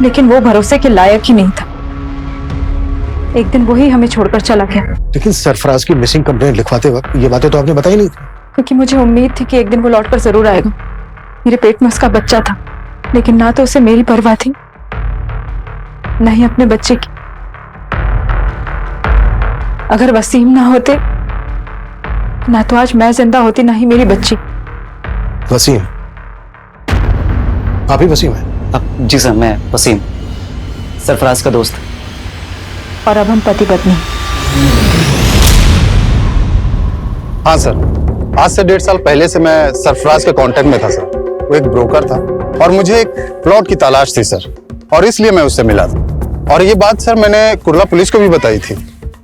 Speaker 3: लेकिन वो भरोसे के लायक ही नहीं था। एक दिन वही हमें छोड़कर चला गया।
Speaker 8: लेकिन सरफराज की मिसिंग कंप्लेंट लिखवाते वक्त ये बातें तो आपने बताई नहीं थी।
Speaker 3: क्योंकि मुझे उम्मीद थी कि एक दिन वो लौट कर जरूर आएगा। मेरे पेट में उसका बच्चा था, लेकिन ना तो उसे मेरी परवाह थी, न ही अपने बच्चे की। अगर वसीम ना होते, ना तो आज मैं जिंदा होती, ना ही मेरी बच्ची।
Speaker 8: वसीम? आप ही वसीम है?
Speaker 2: जी सर, मैं वसीम, सरफराज का दोस्त।
Speaker 3: और अब हम पति पत्नी।
Speaker 10: हाँ सर, आज से 1.5 साल पहले से मैं सरफराज के कांटेक्ट में था सर। वो एक ब्रोकर था और मुझे एक प्लॉट की तलाश थी सर, और इसलिए मैं उससे मिला था। और ये बात सर मैंने कुर्ला पुलिस को भी बताई थी।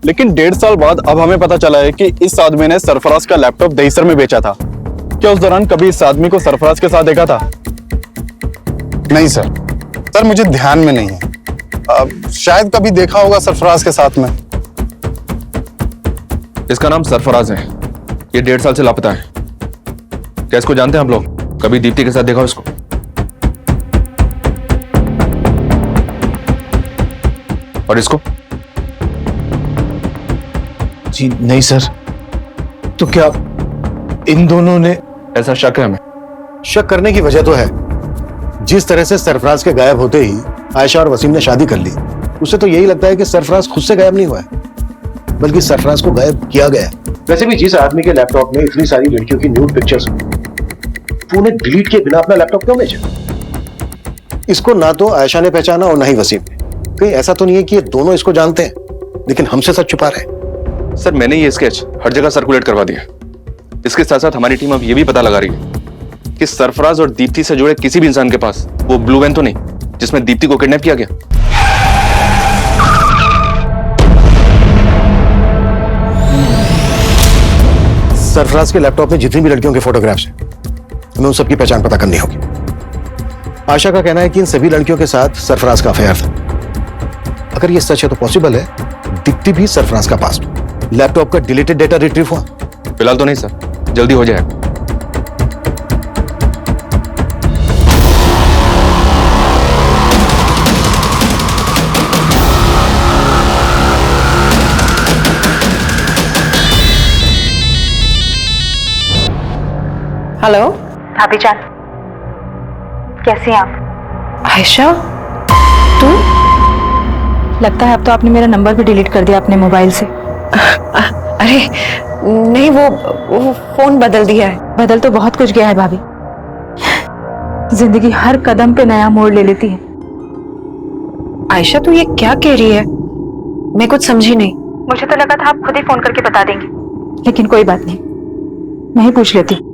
Speaker 10: लेकिन 1.5 साल बाद अब हमें पता चला है कि इस आदमी ने सरफराज का लैपटॉप दहीसर में बेचा था। क्या उस दौरान कभी इस आदमी को सरफराज के साथ देखा था? नहीं सर, मुझे ध्यान में नहीं है। शायद कभी देखा होगा सरफराज के साथ में।
Speaker 9: इसका नाम सरफराज है। ये 1.5 साल से लापता है। क्या इसको जानते हैं आप लोग? कभी दीप्ति के साथ देखा इसको? और इसको?
Speaker 8: जी नहीं सर। तो क्या इन दोनों ने?
Speaker 9: ऐसा शक है हमें।
Speaker 8: शक करने की वजह तो है। जिस तरह से सरफराज के गायब होते ही आयशा और वसीम ने शादी कर ली, उससे तो यही लगता है कि सरफराज खुद से गायब नहीं हुआ है, बल्कि सरफराज को गायब किया गया है। वैसे भी जिस आदमी के लैपटॉप में इतनी सारी लड़कियों की न्यूड पिक्चर्स वो उन्हें डिलीट किए बिना अपना लैपटॉप क्यों भेजा? इसको ना तो आयशा ने पहचाना और ना ही वसीम ने। कहीं ऐसा तो नहीं है कि ये दोनों इसको जानते हैं लेकिन हमसे सच छुपा रहे हैं?
Speaker 9: सर, मैंने ये स्केच हर जगह सर्कुलेट करवा दिया। इसके साथ साथ हमारी टीम अब ये भी पता लगा रही है कि सरफराज और दीप्ति से जुड़े किसी भी इंसान के पास वो ब्लू वैन तो नहीं जिसमें दीप्ति को किडनैप किया गया।
Speaker 8: सरफराज के लैपटॉप में जितनी भी लड़कियों के फोटोग्राफ्स हैं, हमें उन सबकी पहचान पता करनी होगी। आशा का कहना है कि इन सभी लड़कियों के साथ सरफराज का अफेयर था। अगर ये सच है तो पॉसिबल है दीप्ति भी सरफराज का पास्ट। लैपटॉप का डिलीटेड डेटा रिट्रीव हुआ?
Speaker 9: फिलहाल तो नहीं सर, जल्दी हो जाएगा।
Speaker 5: हेलो
Speaker 3: भाभी जान, कैसी हैं आप?
Speaker 5: आयशा, तू?
Speaker 3: लगता है अब तो आपने मेरा नंबर भी डिलीट कर दिया अपने मोबाइल से।
Speaker 5: अरे नहीं, वो फोन बदल दिया है।
Speaker 3: बदल तो बहुत कुछ गया है भाभी। जिंदगी हर कदम पे नया मोड़ ले लेती है।
Speaker 5: आयशा, तू ये क्या कह रही है? मैं कुछ समझी नहीं।
Speaker 3: मुझे तो लगा था आप खुद ही फोन करके बता देंगे, लेकिन कोई बात नहीं, मैं ही पूछ लेती।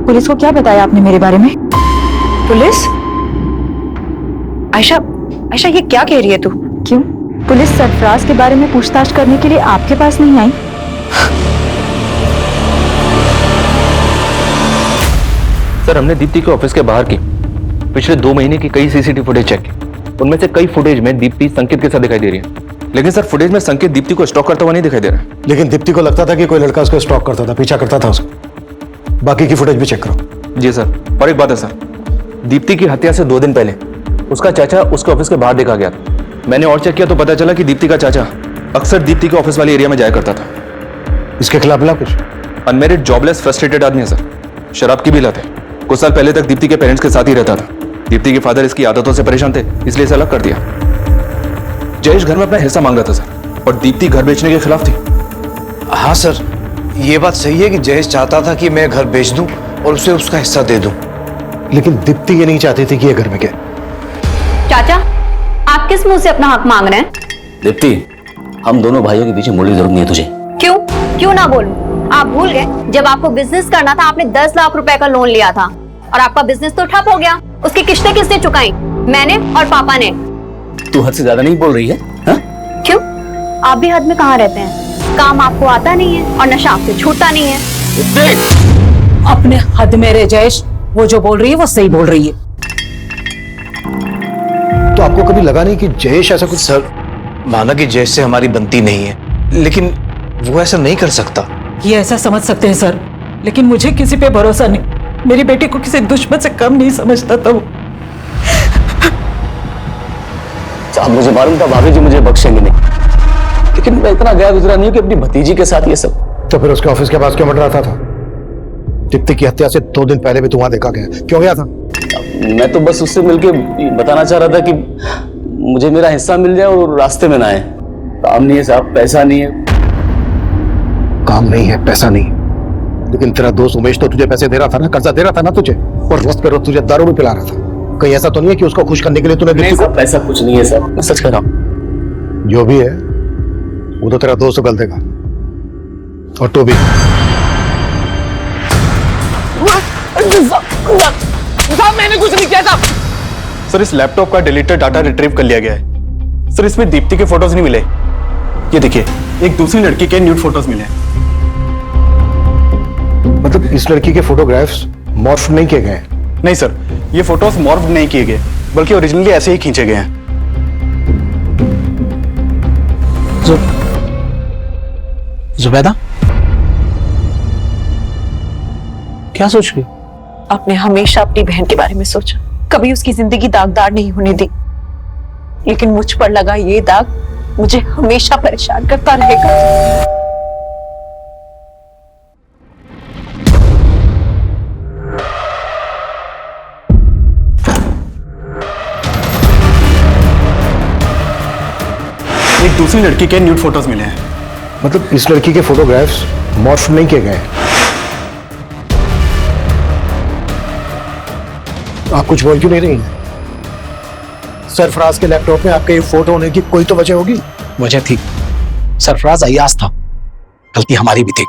Speaker 3: पुलिस को क्या बताया आपने मेरे बारे में?
Speaker 5: पुलिस? आयशा, आयशा ये क्या कह रही है तू?
Speaker 3: क्यों? पुलिस सरफराज के बारे में पूछताछ करने के लिए आपके पास नहीं आई?
Speaker 9: सर, हमने दीप्ति के ऑफिस के बाहर की पिछले 2 महीने की कई सीसीटीवी फुटेज चेक की। उनमें से कई फुटेज में दीप्ति संकेत के साथ दिखाई दे रही है, लेकिन सर फुटेज में संकेत दीप्ति को स्टॉक करता हुआ नहीं दिखाई दे रहा।
Speaker 8: लेकिन दीप्ति को लगता था कि कोई लड़का उसको स्टॉक करता था, पीछा करता था उसका। बाकी की फुटेज भी चेक करो।
Speaker 9: जी सर। और एक बात है सर, दीप्ति की हत्या से 2 दिन पहले उसका चाचा उसके ऑफिस के बाहर देखा गया था। मैंने और चेक किया तो पता चला कि दीप्ति का चाचा अक्सर दीप्ति के ऑफिस वाले एरिया में जाया करता था।
Speaker 8: इसके खिलाफ मिला कुछ?
Speaker 9: अनमेरिड, जॉबलेस, फ्रस्ट्रेटेड आदमी है सर। शराब की भी लत है। कुछ साल पहले तक दीप्ति के पेरेंट्स के साथ ही रहता था। दीप्ति के फादर इसकी आदतों से परेशान थे, इसलिए इसे अलग कर दिया। जयेश घर में अपना हिस्सा मांग रहा था सर, और दीप्ति घर बेचने के खिलाफ थी।
Speaker 6: हाँ सर, ये बात सही है कि जयेश चाहता था कि मैं घर बेच दूं और उसे उसका हिस्सा दे दूं।
Speaker 8: लेकिन दीप्ति ये नहीं चाहती थी कि ये घर में क्या।
Speaker 4: चाचा, आप किस मुंह से अपना हक मांग रहे हैं?
Speaker 2: दीप्ति, हम दोनों भाइयों के पीछे मुड़ने की जरूरत नहीं है तुझे।
Speaker 4: क्यों? क्यों ना बोलूं? आप भूल गए जब आपको बिजनेस करना था आपने 10 लाख रुपए का लोन लिया था और आपका बिजनेस तो ठप हो गया। उसकी किस्तें किसने चुकाई? मैंने और पापा ने।
Speaker 2: तू हद से ज्यादा नहीं बोल रही है? हा?
Speaker 4: क्यों? आप भी हद में कहाँ रहते हैं? काम आपको आता नहीं है और नशा आपसे छूटता नहीं है।
Speaker 11: अपने हद में रह जयेश, वो जो बोल रही है वो सही बोल रही है।
Speaker 8: तो आपको कभी लगा नहीं कि जयेश ऐसा कुछ?
Speaker 6: सर, माना कि जयेश से हमारी बनती नहीं है, लेकिन वो ऐसा नहीं कर सकता।
Speaker 11: ये ऐसा समझ सकते हैं सर, लेकिन मुझे किसी पे भरोसा नहीं। मेरी बेटी को किसी दुश्मन से कम नहीं समझता था वो।
Speaker 2: साहब, मुझे मालूम था भाभी जी मुझे बख्शेंगे नहीं, लेकिन मैं इतना गया गुजरा नहीं हूं कि अपनी भतीजी के साथ ये सब।
Speaker 8: तो फिर उसके ऑफिस के पास क्यों मंडराता था? दीप्ति की हत्या से 2 दिन पहले भी तू वहां देखा गया, क्यों गया था?
Speaker 2: मैं तो बस उससे मिलके बताना चाह रहा था कि मुझे मेरा हिस्सा मिल जाए और रास्ते में ना आए। काम नहीं है साहब, पैसा नहीं है।
Speaker 8: काम नहीं है, पैसा नहीं, लेकिन तेरा दोस्त उमेश तो तुझे पैसे दे रहा था ना, कर्जा दे रहा था ना तुझे, और रोज पे रोज तुझे दारू भी पिला रहा था। कहीं ऐसा तो नहीं है कि उसको खुश करने के लिए तूने?
Speaker 2: नहीं साहब, पैसा कुछ नहीं है साहब, मैं सच कह रहा हूँ।
Speaker 8: जो भी है वो तो तेरा दोस्त गल देगा, और तू भी।
Speaker 7: मैंने कुछ नहीं किया साहब।
Speaker 10: सर, इस लैपटॉप का डिलीटेड डाटा रिट्रीव कर लिया गया है। सर, इसमें दीप्ति के फोटोज नहीं मिले। ये देखिए, एक दूसरी लड़की के न्यूड फोटोज मिले।
Speaker 8: मतलब इस लड़की के फोटोग्राफ्स मॉर्फ नहीं किए गए?
Speaker 10: नहीं सर, ये फोटोज मॉर्फ नहीं किए गए, बल्कि ओरिजिनली ऐसे ही खींचे गए हैं। जुबैदा, क्या सोच रही?
Speaker 5: आपने हमेशा अपनी बहन के बारे में सोचा, कभी उसकी जिंदगी दागदार नहीं होने दी, लेकिन मुझ पर लगा ये दाग मुझे हमेशा परेशान करता रहेगा।
Speaker 10: एक दूसरी लड़की के न्यूड फोटोज मिले हैं।
Speaker 8: मतलब इस लड़की के फोटोग्राफ्स मॉर्फ नहीं किए गए? आप कुछ बोल क्यों नहीं रही हैं? सरफराज के लैपटॉप में आपके ये फोटो होने की कोई तो वजह होगी।
Speaker 10: वजह थी, सरफराज अय्याज था, गलती हमारी भी थी।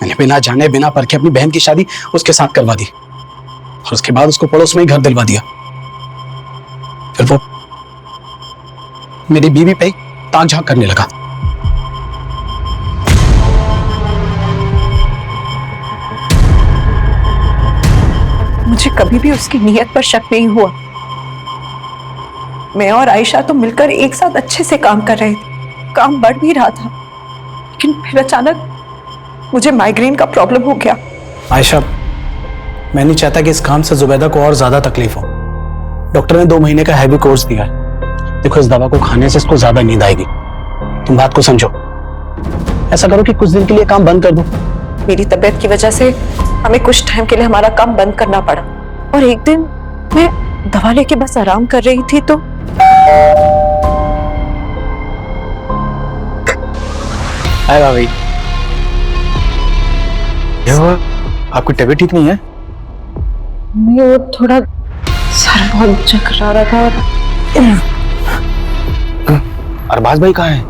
Speaker 10: मैंने बिना जाने बिना परखे अपनी बहन की शादी उसके साथ करवा दी और उसके बाद उसको पड़ोस में ही घर दिलवा दिया। फिर वो मेरी बीवी पे ताक झांक करने लगा।
Speaker 5: मुझे कभी भी उसकी नीयत पर शक नहीं हुआ। मैं और आयशा तो मिलकर एक साथ अच्छे से काम कर रहे थे, काम बढ़ भी रहा था, लेकिन फिर अचानक मुझे माइग्रेन का प्रॉब्लम हो गया।
Speaker 10: आयशा, मैं नहीं चाहता कि इस काम से जुबैदा को और ज्यादा तकलीफ हो। डॉक्टर ने 2 महीने का हैवी कोर्स दिया है। देखो, इस दवा को खाने से इसको ज्यादा नींद आएगी। तुम बात को समझो। ऐसा करो कि कुछ दिन के लिए काम बंद कर दो।
Speaker 5: मेरी तबीयत की वजह से हमें कुछ टाइम के लिए हमारा काम बंद करना पड़ा, और एक दिन मैं दवा लेके बस आराम कर रही थी तो
Speaker 10: भाई, क्या हुआ? आपकी तबीयत ठीक नहीं है?
Speaker 5: मैं वो थोड़ा सर बहुत चकरा रहा था।
Speaker 10: अरबाज भाई कहाँ हैं?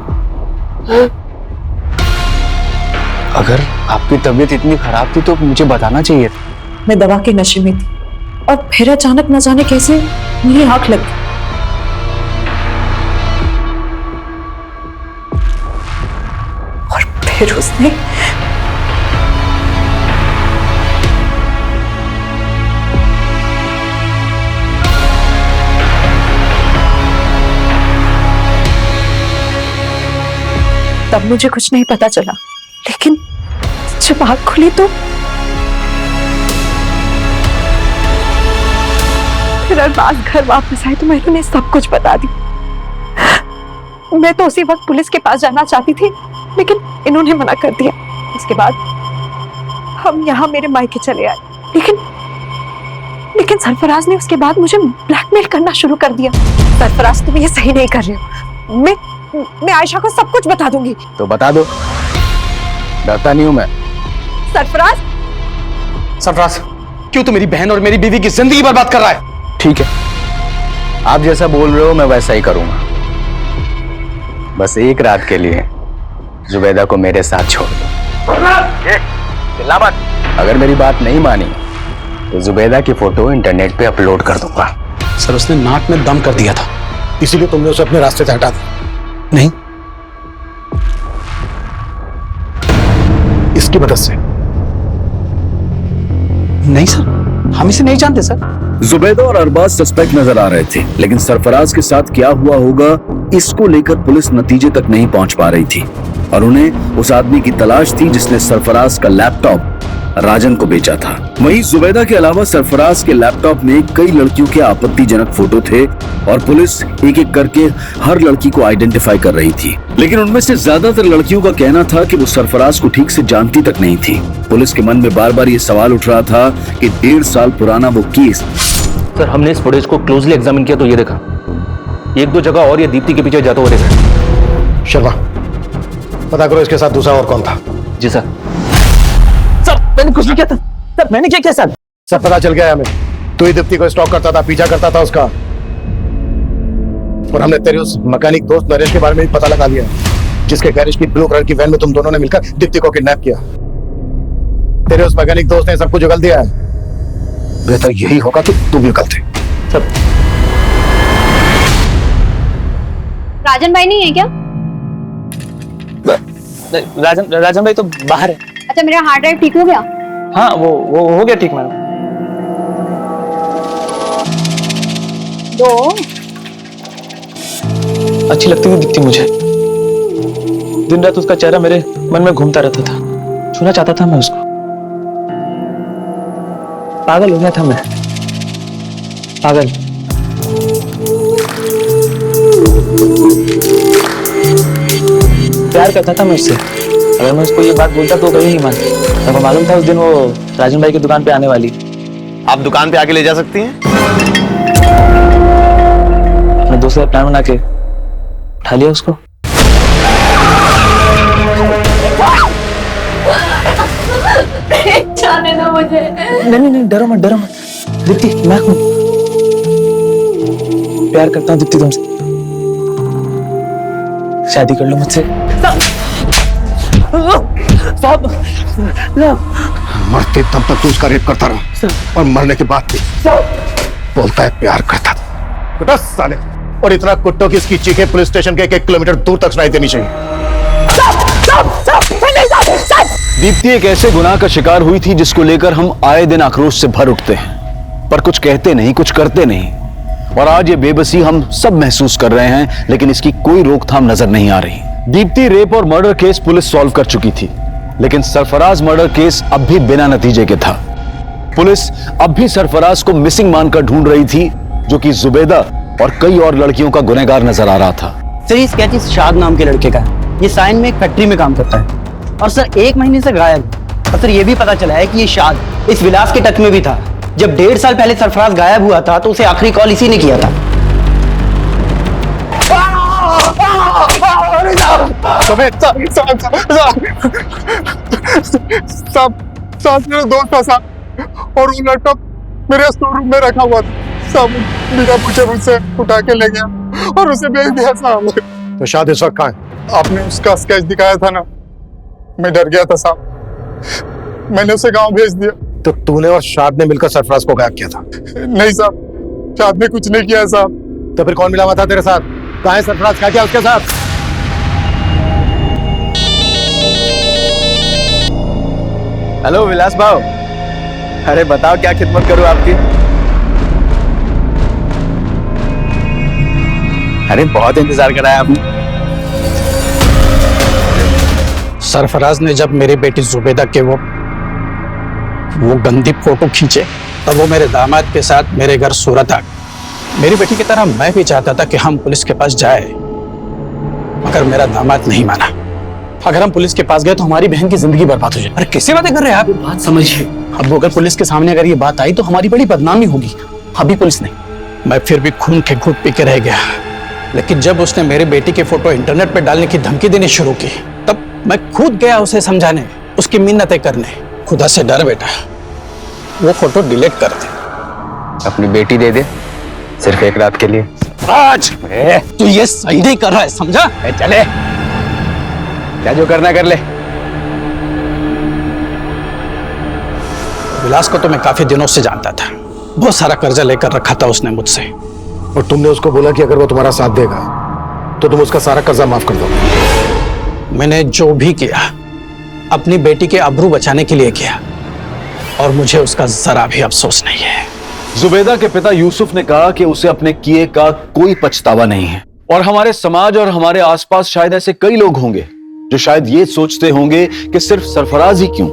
Speaker 10: अगर आपकी तबीयत इतनी खराब थी तो मुझे बताना चाहिए था।
Speaker 5: मैं दवा के नशे में थी और फिर अचानक न जाने कैसे मेरी आंख लग गई और फिर उसने तब मुझे कुछ नहीं पता चला, लेकिन जब आंख खुली तो फिर अरबाज घर वापस आए तो मैंने उन्हें सब कुछ बता दी। मैं तो उसी वक्त पुलिस के पास जाना चाहती थी, लेकिन इन्होंने मना कर दिया। उसके बाद हम यहाँ मेरे मायके चले आए, लेकिन सरफराज ने उसके बाद मुझे ब्लैकमेल करना शुरू कर दिया। सरफराज, तुम ये सही नहीं कर रहे हो। मैं आयशा को सब कुछ बता दूंगी।
Speaker 10: तो बता दो, डरता नहीं हूं मैं।
Speaker 5: सरफराज,
Speaker 10: सरफराज, क्यों तू मेरी बहन और मेरी बीवी की जिंदगी बर्बाद कर रहा है? ठीक है, आप जैसा बोल रहे हो मैं वैसा ही करूंगा। बस एक रात के लिए जुबैदा को मेरे साथ छोड़ दो। चिल्ला मत। अगर मेरी बात नहीं मानी तो जुबैदा की फोटो इंटरनेट पे अपलोड कर दूंगा। सर, उसने नाक में दम कर दिया था,
Speaker 8: इसीलिए तुमने उसे अपने रास्ते से हटा दिया?
Speaker 10: नहीं,
Speaker 8: इसकी मदद से?
Speaker 10: नहीं सर, हम इसे नहीं जानते सर।
Speaker 13: जुबैदा और अरबाज सस्पेक्ट नजर आ रहे थे, लेकिन सरफराज के साथ क्या हुआ होगा इसको लेकर पुलिस नतीजे तक नहीं पहुंच पा रही थी और उन्हें उस आदमी की तलाश थी जिसने सरफराज का लैपटॉप राजन को बेचा था। वहीं जुबैदा के अलावा सरफराज के लैपटॉप में कई लड़कियों के आपत्तिजनक फोटो थे और पुलिस एक एक करके हर लड़की को आइडेंटिफाई कर रही थी, लेकिन उनमें से ज्यादातर लड़कियों का कहना था कि वो सरफराज को ठीक से जानती तक नहीं थी। पुलिस के मन में बार बार ये सवाल उठ रहा था कि 1.5 साल पुराना वो केस।
Speaker 9: सर, हमने इस फुटेज को क्लोजली एग्जामिन किया तो ये देखा, 1-2 जगह और ये दीप्ति के पीछे जाता हुआ देखा।
Speaker 8: शर्मा, पता करो इसके साथ दूसरा और कौन था।
Speaker 9: जी सर।
Speaker 7: सर, मैंने कुछ नहीं किया था। सर, मैंने क्या किया सर?
Speaker 8: सर, पता चल गया हमें, तू ही दीप्ति को स्टॉक करता था, पीछा करता था उसका। और हमने तेरे उस मैकेनिक दोस्त नरेश के बारे में भी पता लगा लिया, जिसके गैरेज की ब्लू कलर की वैन में तुम दोनों ने मिलकर दीप्ति को किडनैप किया। तेरे उस मैकेनिक दोस्त ने सब कुछ उगल दिया है। बेहतर यही होगा कि तू भी उगल दे।
Speaker 9: सब
Speaker 4: राजन भाई नहीं है क्या?
Speaker 12: राजन भाई तो बाहर है।
Speaker 4: अच्छा, मेरा हार्ड ड्राइव ठीक हो गया?
Speaker 12: हाँ, वो हो गया ठीक मैडम।
Speaker 4: दो
Speaker 12: अच्छी लगती हुई दिखती मुझे। दिन रात उसका चेहरा मेरे मन में घूमता रहता था, छूना चाहता था मैं उसको। पागल हो गया था मैं, पागल। प्यार करता था मैं उससे। अगर मैं उसको ये बात बोलता तो कभी नहीं मानती। मेरे को मालूम था उस दिन वो राजन भाई की दुकान पे आने वाली।
Speaker 6: आप दुकान पे आके ले जा सकती हैं?
Speaker 12: अपने दोस्त का प्लान बना के उठा लिया उसको।
Speaker 4: जाने दो मुझे।
Speaker 12: नहीं, डरो मत, डरो मत। दीप्ति, मैं हूं। प्यार करता हूँ दीप्ति तुमसे। शादी कर लो मुझसे।
Speaker 8: मरते तब तक तू उसका रेप करता रहा और मरने के बाद भी बोलता है प्यार करता था। कुत्ता साले, और इतना कुत्तों की इसकी चीखें पुलिस स्टेशन के 1 किलोमीटर दूर तक सुनाई देनी चाहिए।
Speaker 1: दीप्ति एक ऐसे गुनाह का शिकार हुई थी जिसको लेकर हम आए दिन आक्रोश से भर उठते हैं, पर कुछ कहते नहीं, कुछ करते नहीं। और आज ये बेबसी हम सब महसूस कर रहे हैं, लेकिन इसकी कोई रोकथाम नजर नहीं आ रही। दीप्ति रेप और मर्डर केस पुलिस सॉल्व कर चुकी थी, लेकिन सरफराज मर्डर केस अब भी बिना नतीजे के था। पुलिस अब भी सरफराज को मिसिंग मानकर ढूंढ रही थी, जो कि जुबैदा और कई और लड़कियों का गुनहगार नजर आ रहा था।
Speaker 14: सर, ये स्केच इस शाद नाम के लड़के का है। ये साइन में एक फैक्ट्री में काम करता है और सर 1 महीने से गायब। और सर ये भी पता चला है कि ये शाद इस विलास के टच में भी था। जब 1.5 साल पहले सरफराज गायब हुआ था तो उसे आखिरी कॉल इसी ने किया था।
Speaker 8: साथ मेरा दोस्त था साहब, और वो लैपटॉप मेरे स्टोर रूम में रखा हुआ था साहब। बिना पूछे मुझसे उठा के ले गया और उसे भेज दिया साहब। तो शाद इस वक्त कहाँ है? आपने उसका स्केच दिखाया था ना, मैं डर गया था साहब, मैंने उसे गांव भेज दिया। तो तूने और शाद ने मिलकर सरफराज को गायब किया था? नहीं साहब, शाद ने कुछ नहीं किया साहब। तो फिर कौन मिला हुआ था तेरे साथ? कहाँ है सरफराज? क्या किया उसके साथ?
Speaker 10: हेलो विलास भाव, अरे बताओ क्या खिदमत करूं आपकी? अरे बहुत इंतजार कराया आपने।
Speaker 15: सरफराज ने जब मेरी बेटी जुबैदा के वो गंदी फोटो खींचे, तब वो मेरे दामाद के साथ मेरे घर सूरत आ गए। मेरी बेटी की तरह मैं भी चाहता था कि हम पुलिस के पास जाए, मगर मेरा दामाद नहीं माना।
Speaker 10: अगर हम पुलिस के पास गए तो हमारी बहन की जिंदगी बर्बाद हो जाए।
Speaker 15: अरे कैसे बातें कर रहे हैं आप? बात समझिए।
Speaker 10: अब अगर पुलिस के सामने अगर ये बात आई तो हमारी बड़ी बदनामी होगी। अभी पुलिस नहीं।
Speaker 15: मैं फिर भी खून के घूंट पी के रह गया, लेकिन जब उसने मेरी बेटी की फोटो इंटरनेट पे डालने की धमकी देनी शुरू की, तब मैं खुद गया उसे समझाने, उसकी मिन्नतें करने। खुदा से डर बेटा, वो फोटो डिलीट कर दे।
Speaker 2: अपनी बेटी दे दे, सिर्फ 1 रात के लिए।
Speaker 15: आज तू ये सही नहीं कर रहा है, समझा?
Speaker 10: चले, क्या जो करना कर ले।
Speaker 15: विलास को तो मैं काफी दिनों से जानता था। बहुत सारा कर्जा लेकर रखा था उसने मुझसे।
Speaker 8: और तुमने उसको बोला कि अगर वो तुम्हारा साथ देगा तो तुम उसका सारा कर्जा माफ कर दोगे।
Speaker 15: मैंने जो भी किया अपनी बेटी के आबरू बचाने के लिए किया, और मुझे उसका जरा भी अफसोस नहीं है।
Speaker 1: जुबैदा के पिता यूसुफ ने कहा कि उसे अपने किए का कोई पछतावा नहीं है। और हमारे समाज और हमारे आसपास शायद ऐसे कई लोग होंगे जो शायद ये सोचते होंगे कि सिर्फ सरफराज ही क्यों,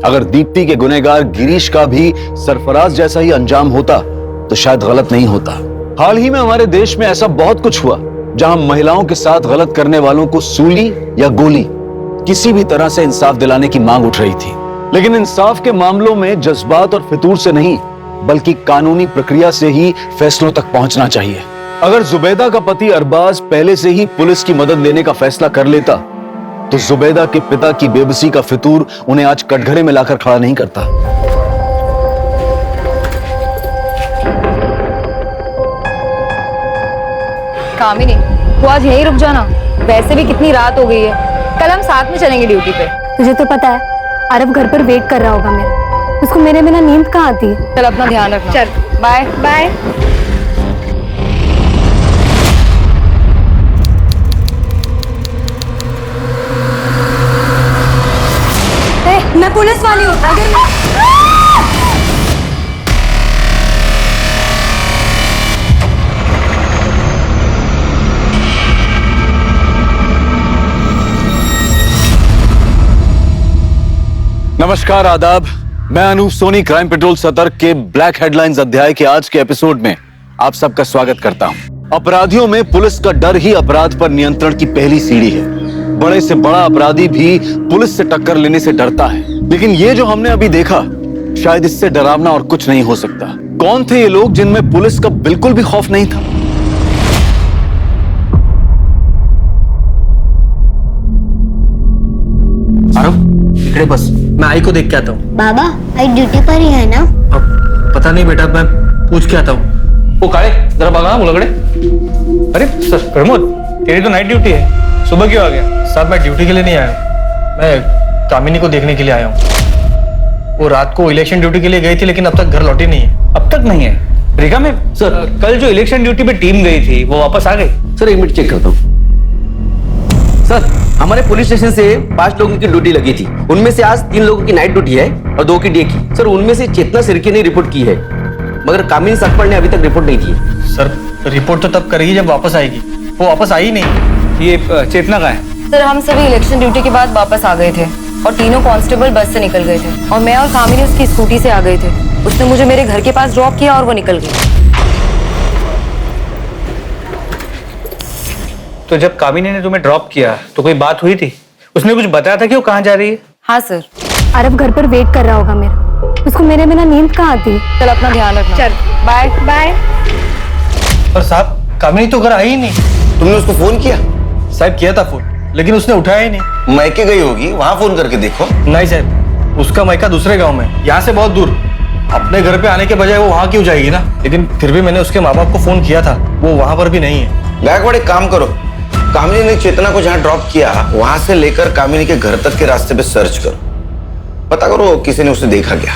Speaker 1: अगर दीप्ति के गुनहगार गिरीश का भी सरफराज जैसा ही अंजाम होता तो शायद गलत नहीं होता। हाल ही में हमारे देश में ऐसा बहुत कुछ हुआ जहां महिलाओं के साथ गलत करने वालों को सूली या गोली, किसी भी तरह से इंसाफ दिलाने की मांग उठ रही थी। लेकिन इंसाफ के मामलों में जज्बात और फितूर से नहीं, बल्कि कानूनी प्रक्रिया से ही फैसलों तक पहुंचना चाहिए। अगर जुबैदा का पति अरबाज पहले से ही पुलिस की मदद लेने का फैसला कर लेता तो जुबैदा के पिता की बेबसी का फितूर उन्हें आज कटघरे में लाकर खड़ा नहीं करता।
Speaker 4: कामिनी, तू आज यहीं रुक जाना, वैसे भी कितनी रात हो गई है। कल हम साथ में चलेंगे ड्यूटी पे।
Speaker 16: तुझे तो पता है अरब घर पर वेट कर रहा होगा मेरा, उसको मेरे बिना नींद कहाँ आती है।
Speaker 4: चल अपना ध्यान रखना। चल बाय बाय।
Speaker 16: मैं पुलिस वाली हूँ, अगर
Speaker 1: नमस्कार, आदाब। मैं अनूप सोनी क्राइम पेट्रोल सतर्क के ब्लैक हेडलाइंस अध्याय के आज के एपिसोड में आप सबका स्वागत करता हूं। अपराधियों में पुलिस का डर ही अपराध पर नियंत्रण की पहली सीढ़ी है। बड़े से बड़ा अपराधी भी पुलिस से टक्कर लेने से डरता है, लेकिन ये जो हमने अभी देखा, शायद इससे डरावना और कुछ नहीं हो सकता। कौन थे ये लोग जिनमें पुलिस का बिल्कुल भी खौफ नहीं था?
Speaker 7: इकड़े बस, मैं आई को देख के आता हूँ।
Speaker 16: बाबा आई ड्यूटी पर ही है ना?
Speaker 7: अब पता नहीं बेटा, मैं पूछ के आता हूँ। ओ काले, जरा भागा मुलगड़े। अरे सर प्रमोद, तेरी तो नाइट ड्यूटी है, सुबह क्यों आ गया? साहब मैं ड्यूटी के लिए नहीं आया, मैं कामिनी को देखने के लिए आया हूँ। वो रात को इलेक्शन ड्यूटी के लिए गई थी, लेकिन अब तक घर लौटी नहीं है। अब तक नहीं है? रेखा में सर, कल जो इलेक्शन ड्यूटी पे टीम गई थी वो वापस आ गई?
Speaker 17: सर एक मिनट चेक करता हूँ। सर हमारे पुलिस स्टेशन से 5 लोगों की ड्यूटी लगी थी, उनमें से आज 3 लोगों की नाइट ड्यूटी है और 2 की डे की। सर उनमें से चेतना सिरके ने रिपोर्ट की है, मगर कामिनी सकपड़ ने अभी तक रिपोर्ट नहीं की।
Speaker 7: सर रिपोर्ट तो तब करेगी जब वापस आएगी, वो वापस आई नहीं। ये चेतना कहाँ है?
Speaker 18: सर हम सभी इलेक्शन ड्यूटी के बाद वापस आ गए थे और तीनों कांस्टेबल बस से निकल गए थे और मैं और कामिनी उसकी स्कूटी से आ गए थे। उसने मुझे मेरे घर के पास ड्रॉप किया और वो निकल गई।
Speaker 7: तो जब कामिनी ने तुम्हें ड्रॉप किया तो कोई बात हुई थी? उसने कुछ बताया था कि वो कहाँ जा रही है?
Speaker 18: हाँ सर।
Speaker 16: अरब घर पर वेट कर रहा होगा मेरा, उसको मेरे बिना नींद कहाँ आती?
Speaker 18: चल अपना ध्यान रखना।
Speaker 16: चल बाय बाय।
Speaker 7: पर साहब कामिनी तो घर आई ही नहीं।
Speaker 6: तुमने उसको फोन किया?
Speaker 7: साहब किया था फोन, लेकिन उसने उठाया ही नहीं।
Speaker 6: मैके गई होगी, वहां फोन करके देखो।
Speaker 7: नहीं साहब, उसका मायका दूसरे गांव में, यहाँ से बहुत दूर। अपने घर पे आने के बजाय वो वहाँ क्यों जाएगी ना? लेकिन फिर भी मैंने उसके माँ बाप को फोन किया था, वो वहां पर भी नहीं है।
Speaker 6: गायकवाड़ एक काम करो, कामिनी ने चेतना को जहां ड्रॉप किया वहां से लेकर कामिनी के घर तक के रास्ते पे सर्च करो, पता करो किसी ने उसे देखा क्या।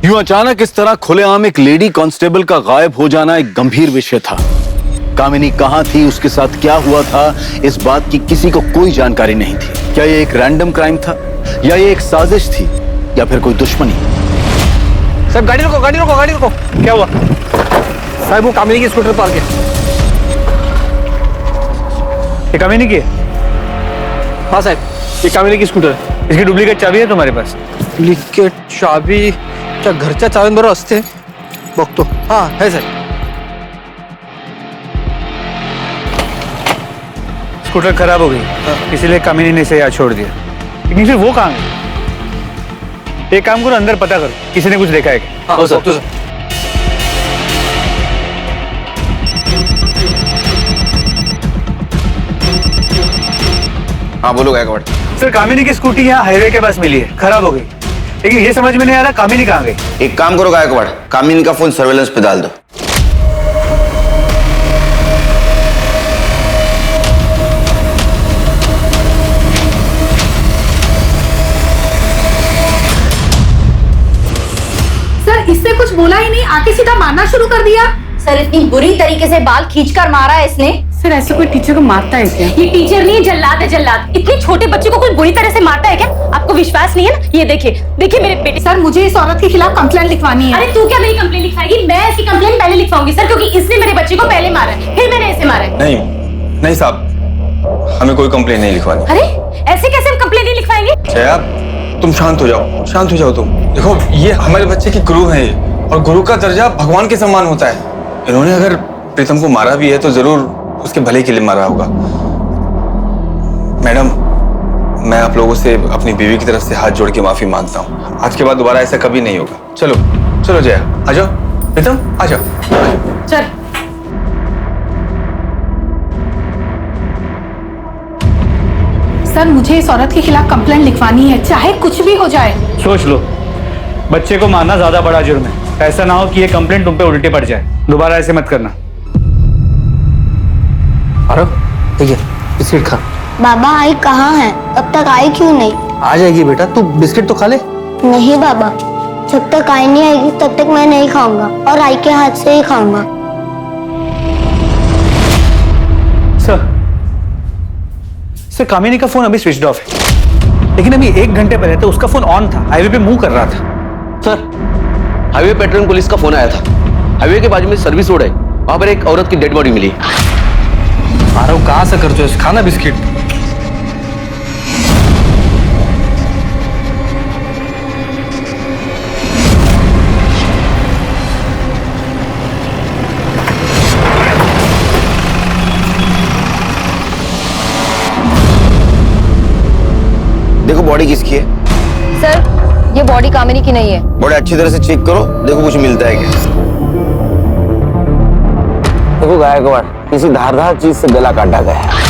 Speaker 1: यूं अचानक इस तरह खुलेआम एक लेडी कांस्टेबल का गायब हो जाना एक गंभीर विषय था। कामिनी कहां थी, उसके साथ क्या हुआ था, इस बात की किसी को कोई जानकारी नहीं थी। क्या ये एक रैंडम क्राइम था या ये एक साजिश थी या फिर कोई दुश्मनी?
Speaker 7: साहब गाड़ी रोको, गाड़ी रोको, गाड़ी रोको। क्या हुआ? साहब वो कामिनी की स्कूटर पार्क है। ये कामिनी की है? हाँ साहब, ये कामिनी की स्कूटर है। इसकी डुप्लीकेट चाबी है तुम्हारे पास?
Speaker 15: डुप्लीकेट चाबी? क्या घरच्या चाव्यांबरोबर असते? बघतो। हाँ है साहेब।
Speaker 7: स्कूटर खराब हो गई, इसीलिए कामिनी ने इसे यहाँ छोड़ दिया। लेकिन फिर वो कहाँ गई? एक काम करो, अंदर पता करो किसी ने कुछ देखा है क्या?
Speaker 17: हाँ सर।
Speaker 6: हाँ बोलो गायकवाड़।
Speaker 7: सर कामिनी की स्कूटी यहाँ हाईवे के पास मिली है, खराब हो गई, लेकिन ये समझ में नहीं आ रहा कामिनी कहाँ गई।
Speaker 6: एक काम करो गायकवाड़, कामिनी का फोन सर्वेलेंस पे डाल दो।
Speaker 4: सर इससे कुछ बोला ही नहीं, आके सीधा मारना शुरू कर दिया। सर इतनी बुरी तरीके से बाल खींचकर मारा है इसने।
Speaker 11: सर ऐसे कोई टीचर को मारता है क्या?
Speaker 4: ये टीचर नहीं, जल्लाद है जल्लाद। इतने छोटे बच्चे को कोई बुरी तरह से मारता है क्या? आपको विश्वास नहीं है ना? ये देखिए देखिए मेरे बेटे। सर मुझे इस औरत के खिलाफ कंप्लेंट लिखवानी है। अरे तू क्या मेरी कंप्लेंट लिखवाएगी? मैं इसकी कंप्लेंट पहले लिखवाऊंगी सर, क्योंकि इसने मेरे बच्चे को पहले मारा है, फिर मैंने इसे मारा है।
Speaker 9: नहीं साहब, हमें कोई कंप्लेंट नहीं लिखवानी।
Speaker 4: अरे ऐसे कैसे हम कंप्लेंट नहीं लिखवाएंगे?
Speaker 9: जया तुम शांत हो जाओ, शांत हो जाओ तुम। देखो ये हमारे बच्चे की गुरु है और गुरु का दर्जा भगवान के समान होता है। इन्होंने अगर प्रीतम को मारा भी है तो जरूर उसके भले के लिए मारा होगा। मैडम मैं आप लोगों से अपनी बीवी की तरफ से हाथ जोड़ के माफी मांगता हूँ। आज के बाद दोबारा ऐसा कभी नहीं होगा। चलो चलो जया, आ जाओ। प्रीतम आ जाओ।
Speaker 4: चल सर मुझे इस औरत के खिलाफ कंप्लेंट लिखवानी है, चाहे कुछ भी हो जाए।
Speaker 7: सोच लो, बच्चे को मारना ज्यादा बड़ा जुर्म है। ऐसा ना हो कि ये कंप्लेंट तुम पे उल्टे पड़ जाए। दोबारा ऐसे मत करना।
Speaker 14: अरे ठीक है, बिस्किट खा।
Speaker 16: बाबा आई कहाँ है? अब तक आई क्यों नहीं?
Speaker 14: आ जाएगी बेटा, तू बिस्किट तो खा ले।
Speaker 16: नहीं बाबा, जब तक आई नहीं आएगी तब तक मैं नहीं खाऊंगा और आई के हाथ से ही खाऊंगा।
Speaker 7: सर कामिनी का फोन अभी स्विच ऑफ है, लेकिन अभी 1 घंटे पहले तो उसका फोन ऑन था, हाईवे पे मूव कर रहा था।
Speaker 17: सर हाईवे पेट्रोलिंग पुलिस का फोन आया था। हाईवे के बाजू में सर्विस रोड है, वहां पर एक औरत की डेड बॉडी मिली।
Speaker 7: अरे कहां से करते हो? खाना बिस्किट।
Speaker 18: बॉडी कामिनी की नहीं है।
Speaker 17: बड़े अच्छी तरह से चेक करो, देखो कुछ मिलता है क्या। देखो गायकवाड़, किसी धारदार चीज से गला काटा गया है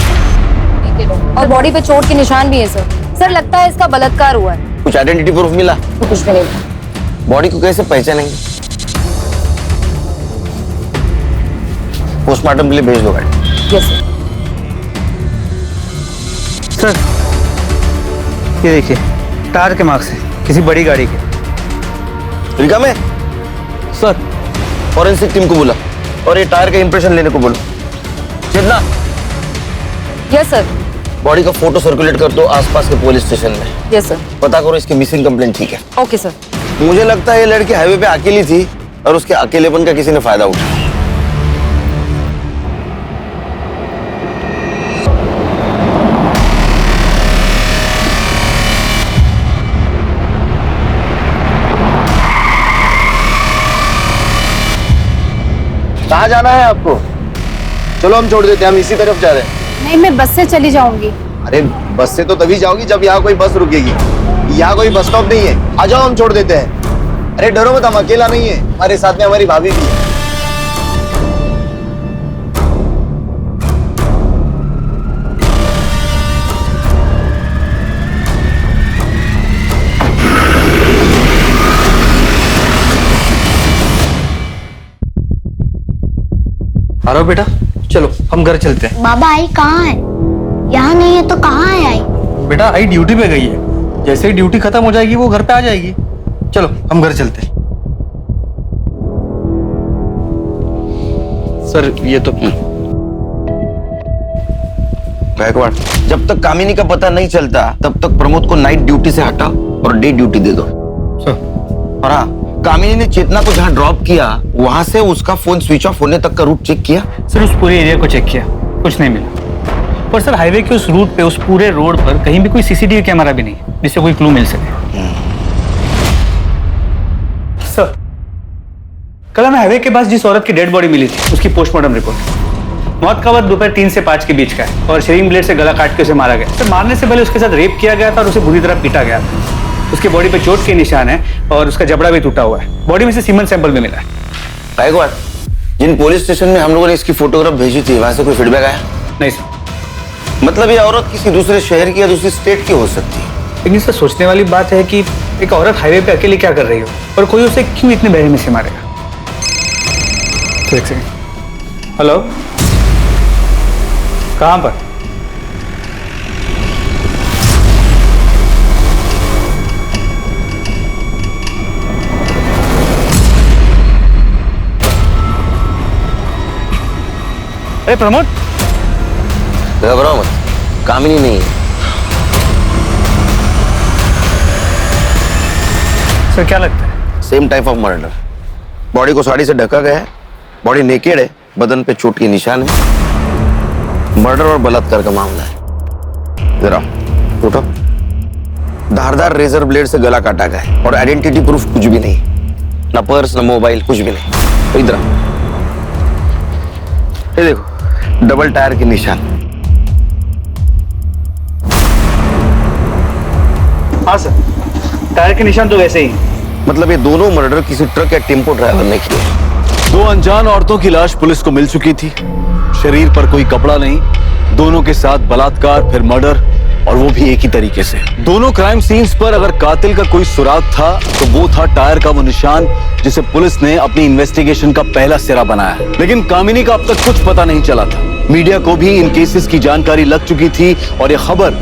Speaker 18: और बॉडी पे चोट के निशान भी है सर। सर लगता है इसका बलात्कार हुआ है।
Speaker 17: कुछ आइडेंटिटी प्रूफ मिला?
Speaker 18: कुछ भी नहीं।
Speaker 17: बॉडी को कैसे पहचानेंगे? पोस्टमार्टम के लिए भेज दो गाड़ी।
Speaker 18: यस
Speaker 14: सर ये देखिए, टायर के मार्क्स है किसी बड़ी गाड़ी के।
Speaker 17: रिका में सर फॉरेंसिक टीम को बोला और ये टायर का इंप्रेशन लेने को बोलो। चेतना,
Speaker 18: यस सर।
Speaker 17: बॉडी का फोटो सर्कुलेट कर दो आसपास के पुलिस स्टेशन में।
Speaker 18: Yes sir.
Speaker 17: पता करो इसकी मिसिंग कंप्लेंट। ठीक है?
Speaker 18: Okay sir.
Speaker 17: मुझे लगता है ये लड़की हाईवे पे अकेली थी और उसके अकेलेपन का किसी ने फायदा उठाया। कहाँ जाना है आपको? चलो हम छोड़ देते हैं, हम इसी तरफ जा रहे हैं।
Speaker 4: नहीं, मैं बस से चली जाऊंगी।
Speaker 17: अरे बस से तो तभी जाओगी जब यहाँ कोई बस रुकेगी। यहाँ कोई बस स्टॉप नहीं है, आ जाओ हम छोड़ देते हैं। अरे डरो मत, हम अकेला नहीं है, हमारे साथ में हमारी भाभी भी है।
Speaker 7: आ रहा हो बेटा, चलो हम घर चलते हैं।
Speaker 16: बाबा आई कहाँ है? यहाँ नहीं है तो कहाँ है आई?
Speaker 7: बेटा आई ड्यूटी पे गई है, जैसे ही ड्यूटी खत्म हो जाएगी वो घर पे आ जाएगी। चलो हम घर चलते हैं। सर ये तो
Speaker 17: गायकवाड़, जब तक कामिनी का पता नहीं चलता तब तक प्रमोद को नाइट ड्यूटी से हटाओ और डे ड्यूटी दे दो। और हाँ, कामिनी ने चेतना को जहाँ ड्रॉप किया वहां से उसका फोन स्विच ऑफ होने तक का रूट चेक किया?
Speaker 7: सर उस पूरे एरिया को चेक किया, कुछ नहीं मिला। पर सर हाईवे के उस रूट पे, उस पूरे रोड पर कहीं भी कोई सीसीटीवी कैमरा भी नहीं है जिससे कोई क्लू मिल सके। सर कल हमें हाईवे के पास जिस औरत की डेड बॉडी मिली थी उसकी पोस्टमार्टम रिपोर्ट, मौत का वक्त दोपहर 3 से 5 के बीच का है और शेविंग ब्लेड से गला काट के उसे मारा गया। सर मारने से पहले उसके साथ रेप किया गया था और उसे बुरी तरह पीटा गया था। उसकी बॉडी पे चोट के निशान है और उसका जबड़ा भी टूटा हुआ है। बॉडी में से सीमेंट सैंपल भी मिला है।
Speaker 17: गायकवाड़, जिन पुलिस स्टेशन में हम लोगों ने इसकी फोटोग्राफ भेजी थी वहां से कोई फीडबैक आया?
Speaker 7: नहीं सर।
Speaker 17: मतलब ये औरत किसी दूसरे शहर की या दूसरी स्टेट की हो सकती है।
Speaker 7: लेकिन सर सोचने वाली बात है कि एक औरत हाईवे पे अकेले क्या कर रही हो और कोई उसे क्यों इतने बेरहमी से मारेगा। एक सेकंड। हेलो, कहां पर? अरे प्रमोद,
Speaker 17: घबराओ मत, कामिनी नहीं है।
Speaker 7: सर क्या लगता है?
Speaker 17: Same type of murder. Body को साड़ी से ढका गया है, बॉडी नेकेड है, बदन पे चोट के निशान है। मर्डर और बलात्कार का मामला है। जरा उठो। धारदार रेजर ब्लेड से गला काटा गया है और आइडेंटिटी प्रूफ कुछ भी नहीं, ना पर्स ना मोबाइल, कुछ भी नहीं। तो इधर ये देखो, डबल टायर के निशान।
Speaker 7: हाँ सर, टायर के निशान तो वैसे ही।
Speaker 17: मतलब ये दोनों मर्डर किसी ट्रक या टेम्पो ड्राइवर ने किए।
Speaker 1: 2 अनजान औरतों की लाश पुलिस को मिल चुकी थी। शरीर पर कोई कपड़ा नहीं, दोनों के साथ बलात्कार फिर मर्डर, और वो भी एक ही तरीके से। दोनों क्राइम सीन्स पर अगर कातिल का कोई सुराग था तो वो था टायर का वो निशान जिसे पुलिस ने अपनी इन्वेस्टिगेशन का पहला सिरा बनाया। लेकिन कामिनी का अब तक कुछ पता नहीं चला था। मीडिया को भी इन केसेस की जानकारी लग चुकी थी और ये खबर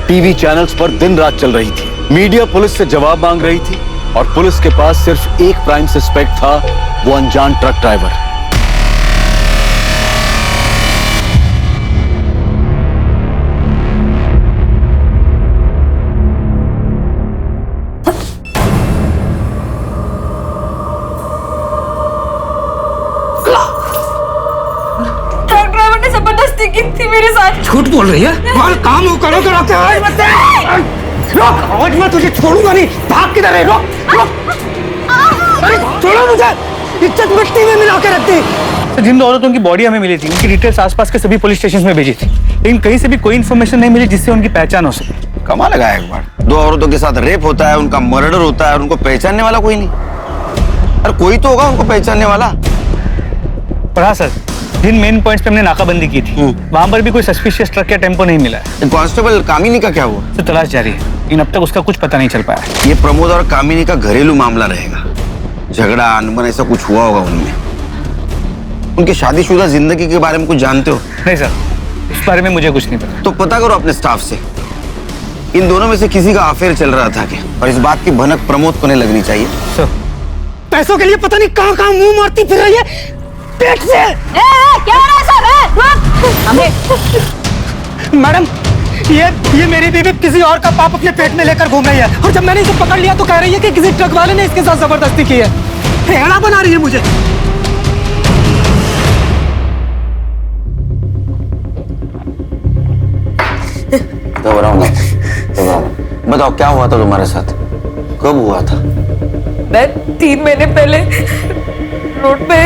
Speaker 1: टीवी चैनल्स पर दिन रात चल रही थी। मीडिया पुलिस से जवाब मांग रही थी और पुलिस के पास सिर्फ एक प्राइम सस्पेक्ट था, वो अनजान ट्रक ड्राइवर।
Speaker 4: ट्रक ड्राइवर ने जबरदस्ती की थी मेरे साथ।
Speaker 15: झूठ बोल रही है? माल काम हो करो तो रखते आज मत रोक, आज मैं तुझे छोड़ूंगा नहीं। भाग किधर है? रोक रोक, अरे छोड़ो मुझे, इज्जत मिट्टी में मिला के रखती।
Speaker 7: तो जिन 2 औरतों की बॉडी हमें मिली थी उनकी डिटेल्स आसपास के सभी पुलिस स्टेशन में भेजी थी, लेकिन कहीं से भी कोई इन्फॉर्मेशन नहीं मिली जिससे उनकी पहचान हो सके।
Speaker 19: कमाल लगा एक बार। 2 औरतों के साथ रेप होता है, उनका मर्डर होता है और उनको पहचानने वाला कोई नहीं। अरे कोई तो होगा उनको पहचानने वाला।
Speaker 7: पर हाँ सर, जिन मेन पॉइंट्स पे हमने नाकाबंदी की थी वहां पर भी कोई सस्पिशियस ट्रक या टेम्पो नहीं मिला है।
Speaker 19: कांस्टेबल कामिनी का क्या हुआ?
Speaker 7: तो तलाश जारी है, लेकिन अब तक उसका कुछ पता नहीं चल पाया।
Speaker 19: ये प्रमोद और कामिनी का घरेलू मामला रहेगा। झगड़ा अनबन ऐसा कुछ हुआ होगा उनमें। उनकी शादीशुदा जिंदगी के बारे में कुछ जानते हो?
Speaker 7: नहीं सर, इस बारे में मुझे कुछ नहीं पता।
Speaker 19: तो पता करो अपने स्टाफ से, इन दोनों में से किसी का अफेयर चल रहा था क्या? और इस बात की भनक प्रमोद को नहीं लगनी चाहिए।
Speaker 7: सर,
Speaker 11: पैसों के लिए पता नहीं कहाँ कहाँ मुंह मारती फिर रही है पेट से।
Speaker 4: क्या हो रहा है सब?
Speaker 11: मैडम, ये मेरी बीवी किसी और का पाप अपने पेट में लेकर घूम रही है, और जब मैंने इसे पकड़ लिया तो कह रही है कि किसी ट्रक वाले ने इसके साथ जबरदस्ती की है। फेड़ा बना रही है मुझे।
Speaker 19: बताओ क्या हुआ था तुम्हारे साथ? कब हुआ था?
Speaker 5: मैं 3 महीने पहले रोड पे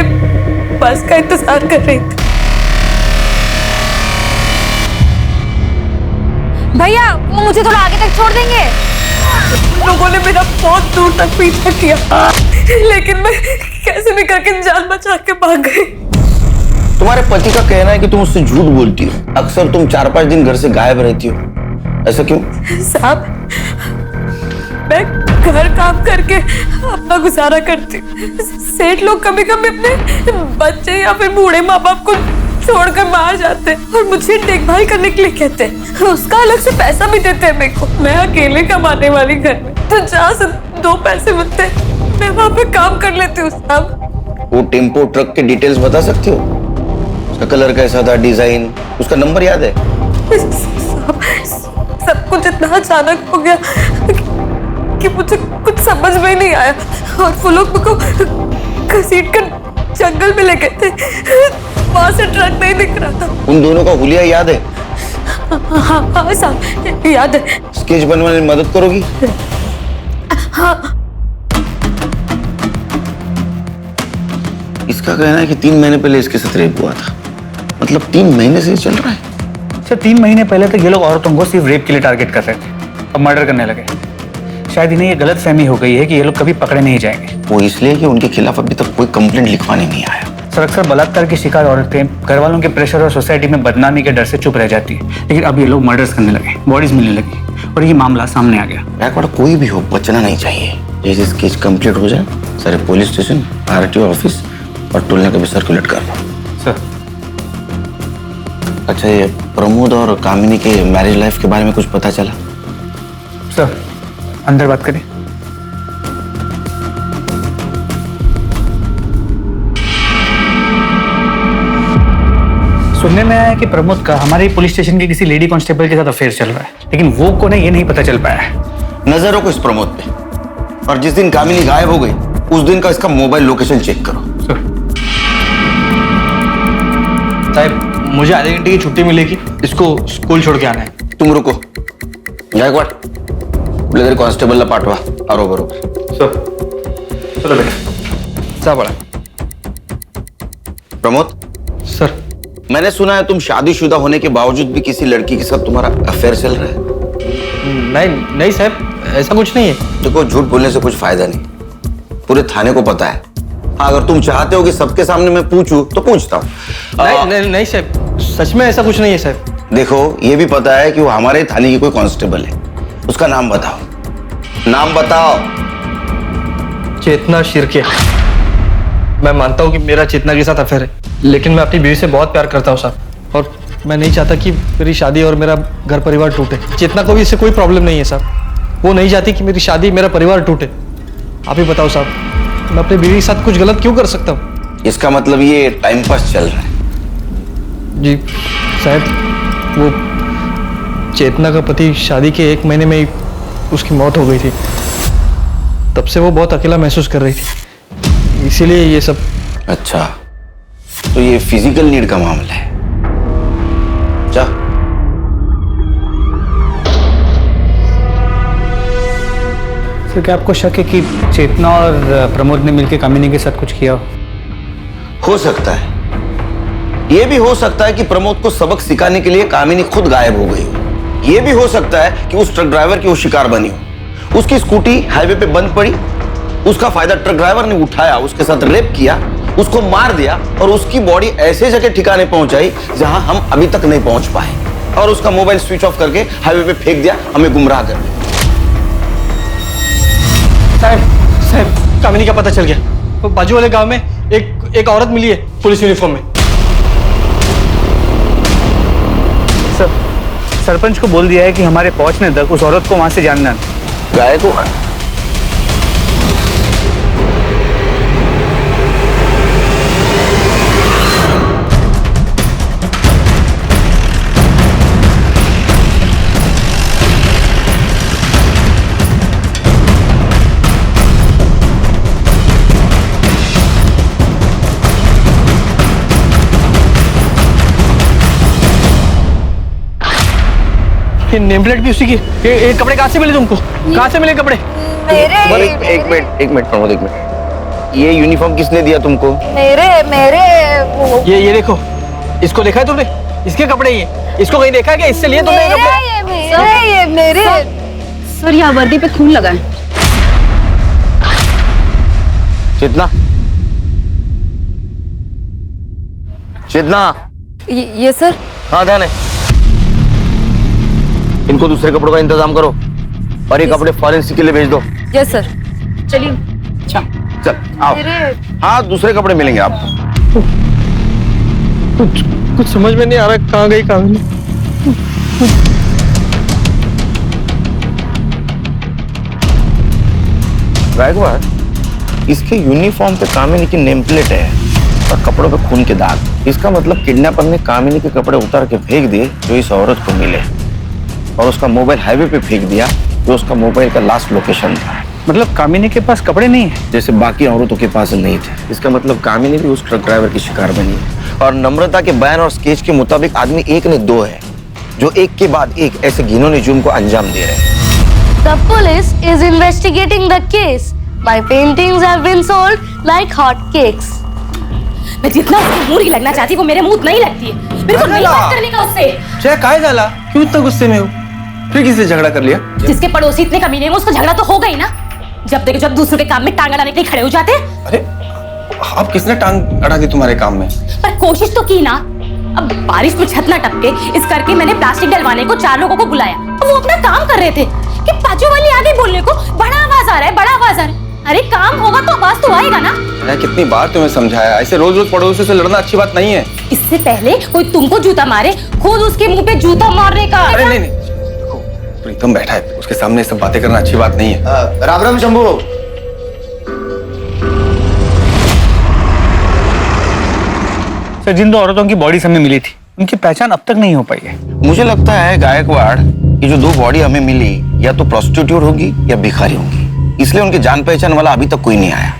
Speaker 5: बस का इंतजार कर रही थी।
Speaker 4: भैया वो मुझे थोड़ा आगे तक छोड़ देंगे?
Speaker 5: लोगों ने मेरा बहुत दूर तक पीछा किया, लेकिन मैं कैसे भी करके जान बचा के भाग गई।
Speaker 19: तुम्हारे पति का कहना है कि तुम उससे झूठ बोलती हो। अक्सर तुम 4-5 दिन घर से गायब रहती हो, ऐसा क्यों?
Speaker 5: साहब, मैं घर काम करके अपना गुजारा करती हूँ। सेठ लोग कभी कभी अपने बच्चे या फिर बूढ़े माँ बाप को छोड़कर बाहर जाते हैं और मुझे देखभाल करने के लिए कहते हैं। उसका अलग से पैसा भी देते हैं मेरे को। मैं अकेले कमाने वाली घर में, तो जहाँ से 2 पैसे मिलते हैं मैं वहाँ पे काम कर लेती हूँ। साहब,
Speaker 19: वो टेम्पो ट्रक के डिटेल्स बता सकते हो? उसका कलर कैसा था, डिजाइन, उसका नंबर याद है?
Speaker 5: सब कुछ इतना अचानक हो गया कि मुझे कुछ समझ में नहीं आया, और वो लोग मुझको घसीट कर जंगल में ले गए थे। वहां से ट्रक नहीं दिख रहा था।
Speaker 19: उन दोनों का हुलिया याद है?
Speaker 5: हाँ साहब, याद है।
Speaker 19: स्केच बनवाने में मदद करोगी?
Speaker 5: हाँ।
Speaker 19: इसका कहना है कि 3 महीने पहले इसके साथ रेप हुआ था। मतलब 3 महीने से चल रहा है।
Speaker 7: सर, 3 महीने पहले तक ये लोग औरतों को सिर्फ रेप के लिए टारगेट कर रहे थे, अब मर्डर करने लगे। शायद इन्हें ये गलत फहमी हो गई है कि ये लोग कभी पकड़े नहीं जाएंगे।
Speaker 19: वो इसलिए कि उनके खिलाफ अभी तक कोई कंप्लेंट लिखवाने नहीं आया।
Speaker 7: सर, अक्सर बलात्कार की शिकार औरतें घर वालों के प्रेशर और सोसाइटी में बदनामी के डर से चुप रह जाती है, लेकिन अब ये लोग मर्डर्स करने लगे, बॉडीज मिलने लगी और ये मामला सामने आ गया।
Speaker 19: बैकवर्ड कोई भी हो, बचना नहीं चाहिए। जैसे केस कंप्लीट हो जाए, सारे पुलिस स्टेशन, आरटीओ ऑफिस और टोलने का भी सर्कुलेट कर दो।
Speaker 7: सर,
Speaker 19: अच्छा, ये प्रमोद और कामिनी के मैरिज लाइफ के बारे में कुछ पता चला?
Speaker 7: सर, अंदर बात करें। सुनने में आया कि प्रमोद का हमारे पुलिस स्टेशन के किसी लेडी कांस्टेबल के साथ अफेयर चल रहा है, लेकिन वो कौन है ये नहीं पता चल पाया है।
Speaker 19: नजर रखो इस प्रमोद पे, और जिस दिन कामिनी गायब हो गई उस दिन का इसका मोबाइल लोकेशन चेक करो।
Speaker 7: साहब, मुझे आधे घंटे की छुट्टी मिलेगी, इसको स्कूल छोड़ के आना है।
Speaker 19: तुम रुको, गायकवाड़ आपल्या कांस्टेबलला पाठवा। आरो बरोबर।
Speaker 7: चलो बेटा, जा बड़ा।
Speaker 19: प्रमोद
Speaker 7: सर,
Speaker 19: मैंने सुना है तुम शादीशुदा होने के बावजूद भी किसी लड़की के साथ तुम्हारा अफेयर चल रहा है।
Speaker 7: नहीं साहब, ऐसा कुछ नहीं है।
Speaker 19: देखो, झूठ बोलने से कुछ फायदा नहीं, पूरे थाने को पता है। हाँ, अगर तुम चाहते हो कि सबके सामने मैं पूछूं तो पूछता हूँ।
Speaker 7: नहीं साहब, सच में ऐसा कुछ नहीं है साहब।
Speaker 19: देखो, ये भी पता है कि वो हमारे थाने की कोई कांस्टेबल है। उसका नाम बताओ, नाम बताओ।
Speaker 7: चेतना शिर्के। मैं मानता हूँ कि मेरा चेतना के साथ अफेयर है, लेकिन मैं अपनी बीवी से बहुत प्यार करता हूँ साहब, और मैं नहीं चाहता कि मेरी शादी और मेरा घर परिवार टूटे। चेतना को भी इससे कोई प्रॉब्लम नहीं है साहब, वो नहीं चाहती कि मेरी शादी मेरा परिवार टूटे। आप ही बताओ साहब, मैं अपनी बीवी के साथ कुछ गलत क्यों कर सकता हूँ?
Speaker 19: इसका मतलब ये टाइम पास चल रहा है?
Speaker 7: जी साहब, वो चेतना का पति शादी के 1 महीने में ही उसकी मौत हो गई थी। तब से वो बहुत अकेला महसूस कर रही थी, इसीलिए ये सब।
Speaker 19: अच्छा, तो ये फिजिकल नीड का मामला है। जा।
Speaker 7: सर, क्या आपको शक है कि चेतना और प्रमोद ने मिलकर कामिनी के साथ कुछ किया
Speaker 19: हो सकता है। ये भी हो सकता है कि प्रमोद को सबक सिखाने के लिए कामिनी खुद गायब हो गई हो। ये भी हो सकता है कि उस ट्रक ड्राइवर की वो शिकार बनी हो। उसकी स्कूटी हाईवे पे बंद पड़ी, उसका फायदा ट्रक ड्राइवर ने उठाया, उसके साथ रेप किया, उसको मार दिया और उसकी बॉडी ऐसे जगह ठिकाने पहुंचाई जहां हम अभी तक नहीं पहुंच पाए, और उसका मोबाइल स्विच ऑफ करके हाईवे पे फेंक दिया, हमें गुमराह कर दिया।
Speaker 7: साहब कामिनी का पता चल गया। वो बाजू वाले गांव में एक औरत मिली है पुलिस यूनिफॉर्म में।
Speaker 20: सरपंच को बोल दिया है कि हमारे पहुंचने तक उस औरत को वहां से जानना।
Speaker 19: गायकवाड़
Speaker 7: ये नेम प्लेट भी उसी की। ये कपड़े कहाँ से मिले तुमको? कहाँ से मिले कपड़े?
Speaker 19: एक मिनट प्रमोद, एक मिनट। ये यूनिफॉर्म किसने दिया तुमको?
Speaker 7: ये देखो, इसको देखा है तुमने? इसके कपड़े ये, इसको कहीं देखा क्या? इससे लिए तुमने कपड़े?
Speaker 4: सर यहाँ वर्दी पे खून लगा है।
Speaker 19: चेतना, चेतना।
Speaker 18: ये सर।
Speaker 19: हाँ ध्यान है। इनको दूसरे कपड़ों का इंतजाम करो और ये कपड़े फॉरेंसिक के लिए भेज दो।
Speaker 18: Yes sir. चलिए।
Speaker 19: चल आओ। हाँ दूसरे कपड़े मिलेंगे आपको।
Speaker 7: कुछ समझ में नहीं आ रहा कहाँ गई कामिनी।
Speaker 19: गायकवाड़, इसके यूनिफॉर्म पे कामिनी की नेम प्लेट है और कपड़ों पे खून के दाग। इसका मतलब किडनैपर ने कामिनी के कपड़े उतार के फेंक दिए जो इस औरत को मिले, और उसका मोबाइल हाईवे पे फेंक दिया जो उसका मोबाइल का लास्ट लोकेशन था।
Speaker 20: मतलब कामिनी के पास कपड़े नहीं है
Speaker 19: जैसे बाकी औरतों के पास नहीं थे। इसका मतलब कामिनी भी उस ट्रक ड्राइवर की शिकार बनी है। और नम्रता के बयान और स्केच के मुताबिक आदमी एक ने दो है जो एक के बाद एक ऐसे घिनौने जुर्म को अंजाम दे रहे हैं।
Speaker 16: The police is investigating the case. My paintings have been sold like hot cakes.
Speaker 4: मैं जितना उसको मुंह नहीं लगना चाहती वो मेरे मुंह नहीं लगती है। मेरे को नहीं बात करने का उससे।
Speaker 7: क्या काय झाला? क्यों इतना गुस्से में हो? फिर किससे झगड़ा कर लिया?
Speaker 4: जिसके पड़ोसी इतने कमीने हैं उसको झगड़ा तो होगा ही ना। जब देखो जब दूसरों के काम में टांग अड़ाने के लिए खड़े हो जाते हैं।
Speaker 9: अरे आप किसने टांग अड़ा दी तुम्हारे काम में?
Speaker 4: पर कोशिश तो की ना। अब बारिश में छत ना टपके इस करके मैंने प्लास्टिक डलवाने को 4 लोगों को बुलाया। वो अपना काम कर रहे थे कि बाजू वाली आ गई बोलने को, बड़ा आवाज आ रहा है, बड़ा आवाज आ रहा है। अरे काम होगा तो आवाज तो आएगा ना।
Speaker 9: मैं कितनी बार तुम्हें समझाया, ऐसे रोज रोज पड़ोसी से लड़ना अच्छी बात नहीं है।
Speaker 4: इससे पहले कोई तुमको जूता मारे खुद उसके मुंह पे जूता मारने का।
Speaker 9: अरे नहीं, प्रीतम बैठा है, उसके सामने सब बातें करना अच्छी बात नहीं है।
Speaker 19: राम राम शंभू।
Speaker 20: सर, जिन 2 औरतों की बॉडी हमें मिली थी उनकी पहचान अब तक नहीं हो पाई है।
Speaker 19: मुझे लगता है गायकवाड़, ये जो 2 बॉडी हमें मिली या तो प्रोस्टिट्यूट होगी या भिखारी होगी, इसलिए उनकी जान पहचान वाला अभी तक कोई नहीं आया।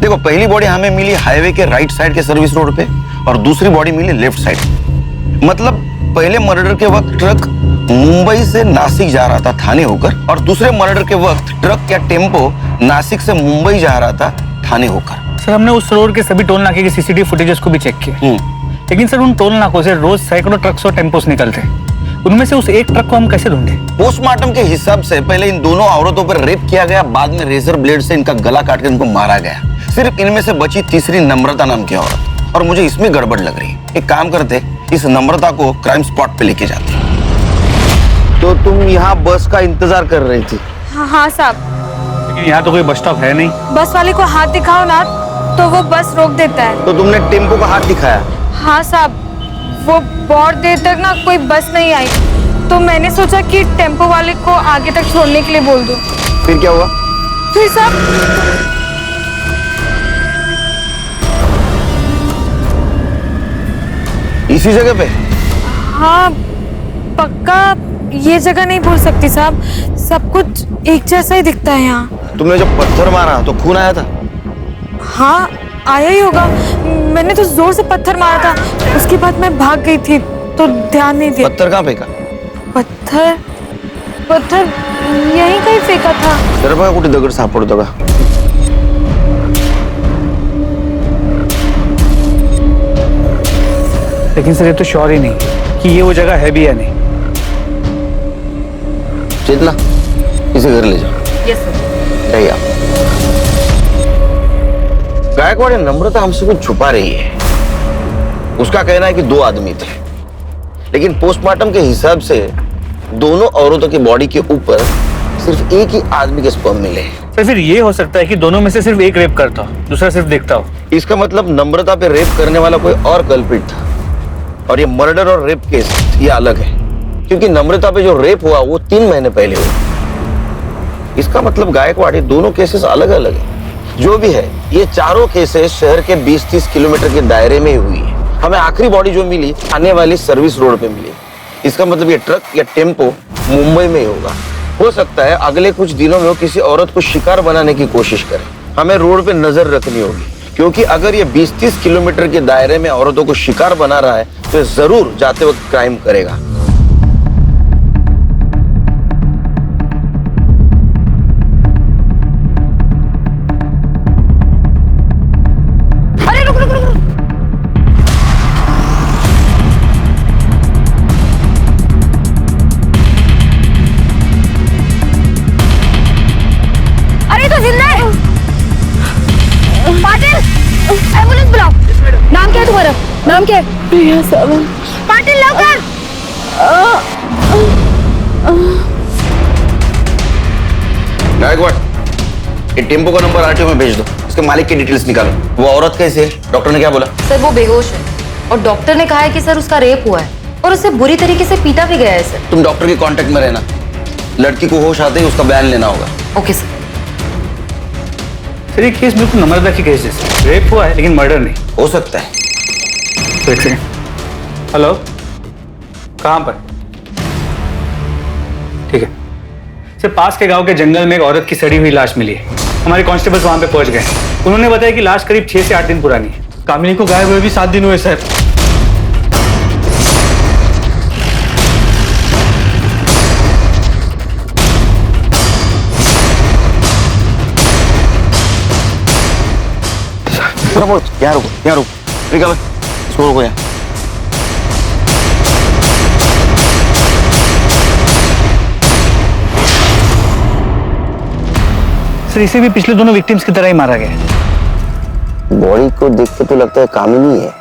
Speaker 19: देखो, पहली बॉडी हमें मिली हाईवे के राइट साइड के सर्विस रोड पे और दूसरी बॉडी मिली लेफ्ट साइड। मतलब पहले मर्डर के वक्त ट्रक मुंबई से नासिक जा रहा था थाने होकर, और दूसरे मर्डर के वक्त ट्रक या टेम्पो नासिक से मुंबई जा रहा था थाने होकर।
Speaker 20: सर, हमने उस रोड के सभी टोल नाके के सीसीटीवी फुटेजेस को भी चेक किया, लेकिन सर उन टोल नाकों से रोज सैकड़ों ट्रक्स और टेम्पोस निकलते हैं। उनमें से उस एक ट्रक को हम कैसे ढूंढे?
Speaker 19: पोस्टमार्टम के हिसाब से पहले इन दोनों औरतों पर रेप किया गया, बाद में रेजर ब्लेड से इनका गला काट कर इनको मारा गया। सिर्फ इनमें से बची तीसरी नम्रता नाम की औरत, और मुझे इसमें गड़बड़ लग रही है। एक काम करते, इस नम्रता को क्राइम स्पॉट पे लेके जाते। तो तुम यहाँ बस का इंतजार कर रही थी?
Speaker 5: हाँ साहब।
Speaker 20: लेकिन यहाँ तो कोई बस स्टॉप है नहीं।
Speaker 5: बस वाले को हाथ दिखाओ ना तो वो बस रोक देता है।
Speaker 19: तो तुमने टेम्पो का हाथ दिखाया?
Speaker 5: हाँ साहब, वो बहुत देर तक ना कोई बस नहीं आई, तो मैंने सोचा कि टेम्पो वाले को आगे तक छोड़ने के लिए बोल दूं।
Speaker 19: फिर क्या हुआ?
Speaker 5: फिर साहब
Speaker 19: इसी जगह पे?
Speaker 5: हाँ पक्का ये जगह नहीं भूल सकती साहब, सब कुछ एक जैसा ही दिखता है यहाँ।
Speaker 19: तुमने जब पत्थर मारा तो खून आया था?
Speaker 5: हाँ आया ही होगा, मैंने तो जोर से पत्थर मारा था, उसके बाद मैं भाग गई थी तो ध्यान नहीं दिया।
Speaker 19: पत्थर कहाँ फेंका?
Speaker 5: पत्थर यहीं कहीं फेंका था।
Speaker 19: जरा बघा कुठे दगड सापडतो का?
Speaker 20: लेकिन सर ये तो श्योर ही नहीं कि ये वो जगह है भी या नहीं।
Speaker 19: चेतना, इसे घर ले जाओ।
Speaker 18: Yes sir.
Speaker 19: जाइए आप। गायकवाड़ या नम्रता हमसे कुछ छुपा रही है। उसका कहना है कि 2 आदमी थे, लेकिन पोस्टमार्टम के हिसाब से दोनों औरतों की बॉडी के ऊपर सिर्फ एक ही आदमी के स्पर्म मिले हैं।
Speaker 20: सर फिर ये हो सकता है कि दोनों में से सिर्फ एक रेप करता हो, दूसरा सिर्फ देखता हो।
Speaker 19: इसका मतलब नम्रता पे रेप करने वाला कोई और कल्प्रिट था, और ये मर्डर और रेप केस ये अलग है, क्योंकि नम्रता पे जो रेप हुआ वो 3 महीने पहले हुआ। इसका मतलब गायकवाड़ ये दोनों केसेस अलग अलग है। जो भी है, ये चारों केसेस शहर के 20-30 किलोमीटर के दायरे में ही हुई है। हमें आखिरी बॉडी जो मिली आने वाली सर्विस रोड पे मिली। इसका मतलब ये ट्रक या टेम्पो मुंबई में ही होगा। हो सकता है अगले कुछ दिनों में वो किसी औरत को शिकार बनाने की कोशिश करे। हमें रोड पे नजर रखनी होगी, क्योंकि अगर ये 20-30 किलोमीटर के दायरे में औरतों को शिकार बना रहा है तो जरूर जाते वक्त क्राइम करेगा।
Speaker 16: नाम क्या है? प्रिया सावंत। पाटिल लवकर।
Speaker 19: गायकवाड़, ये टेम्पो का नंबर आरटीओ में भेज दो। इसके मालिक की डिटेल्स निकालो। वो औरत कैसे है? डॉक्टर ने क्या बोला?
Speaker 18: सर वो बेहोश है और डॉक्टर ने कहा है कि सर उसका रेप हुआ है और उसे बुरी तरीके से पीटा भी गया है सर।
Speaker 19: तुम डॉक्टर के कांटेक्ट में रहना। लड़की को होश आते ही उसका बयान लेना होगा।
Speaker 18: Okay sir.
Speaker 20: सर ये केस बिल्कुल नम्रता की केस जैसे, रेप हुआ है लेकिन मर्डर नहीं।
Speaker 19: हो सकता है।
Speaker 20: एक सेकंड। हेलो, कहाँ पर? ठीक है सर, पास के गांव के जंगल में एक औरत की सड़ी हुई लाश मिली है। हमारे कांस्टेबल्स वहां पे पहुंच गए। उन्होंने बताया कि लाश करीब 6 से 8 दिन पुरानी है।
Speaker 7: कामिनी को गायब हुए भी 7 दिन हुए सर।
Speaker 19: यहाँ रुको, यहाँ रुको। रिका भाई, इसको रोको यहाँ।
Speaker 20: सर इसे भी पिछले दोनों विक्टिम्स की तरह ही मारा गया है।
Speaker 19: बॉडी को देख के तो लगता है कामिनी है,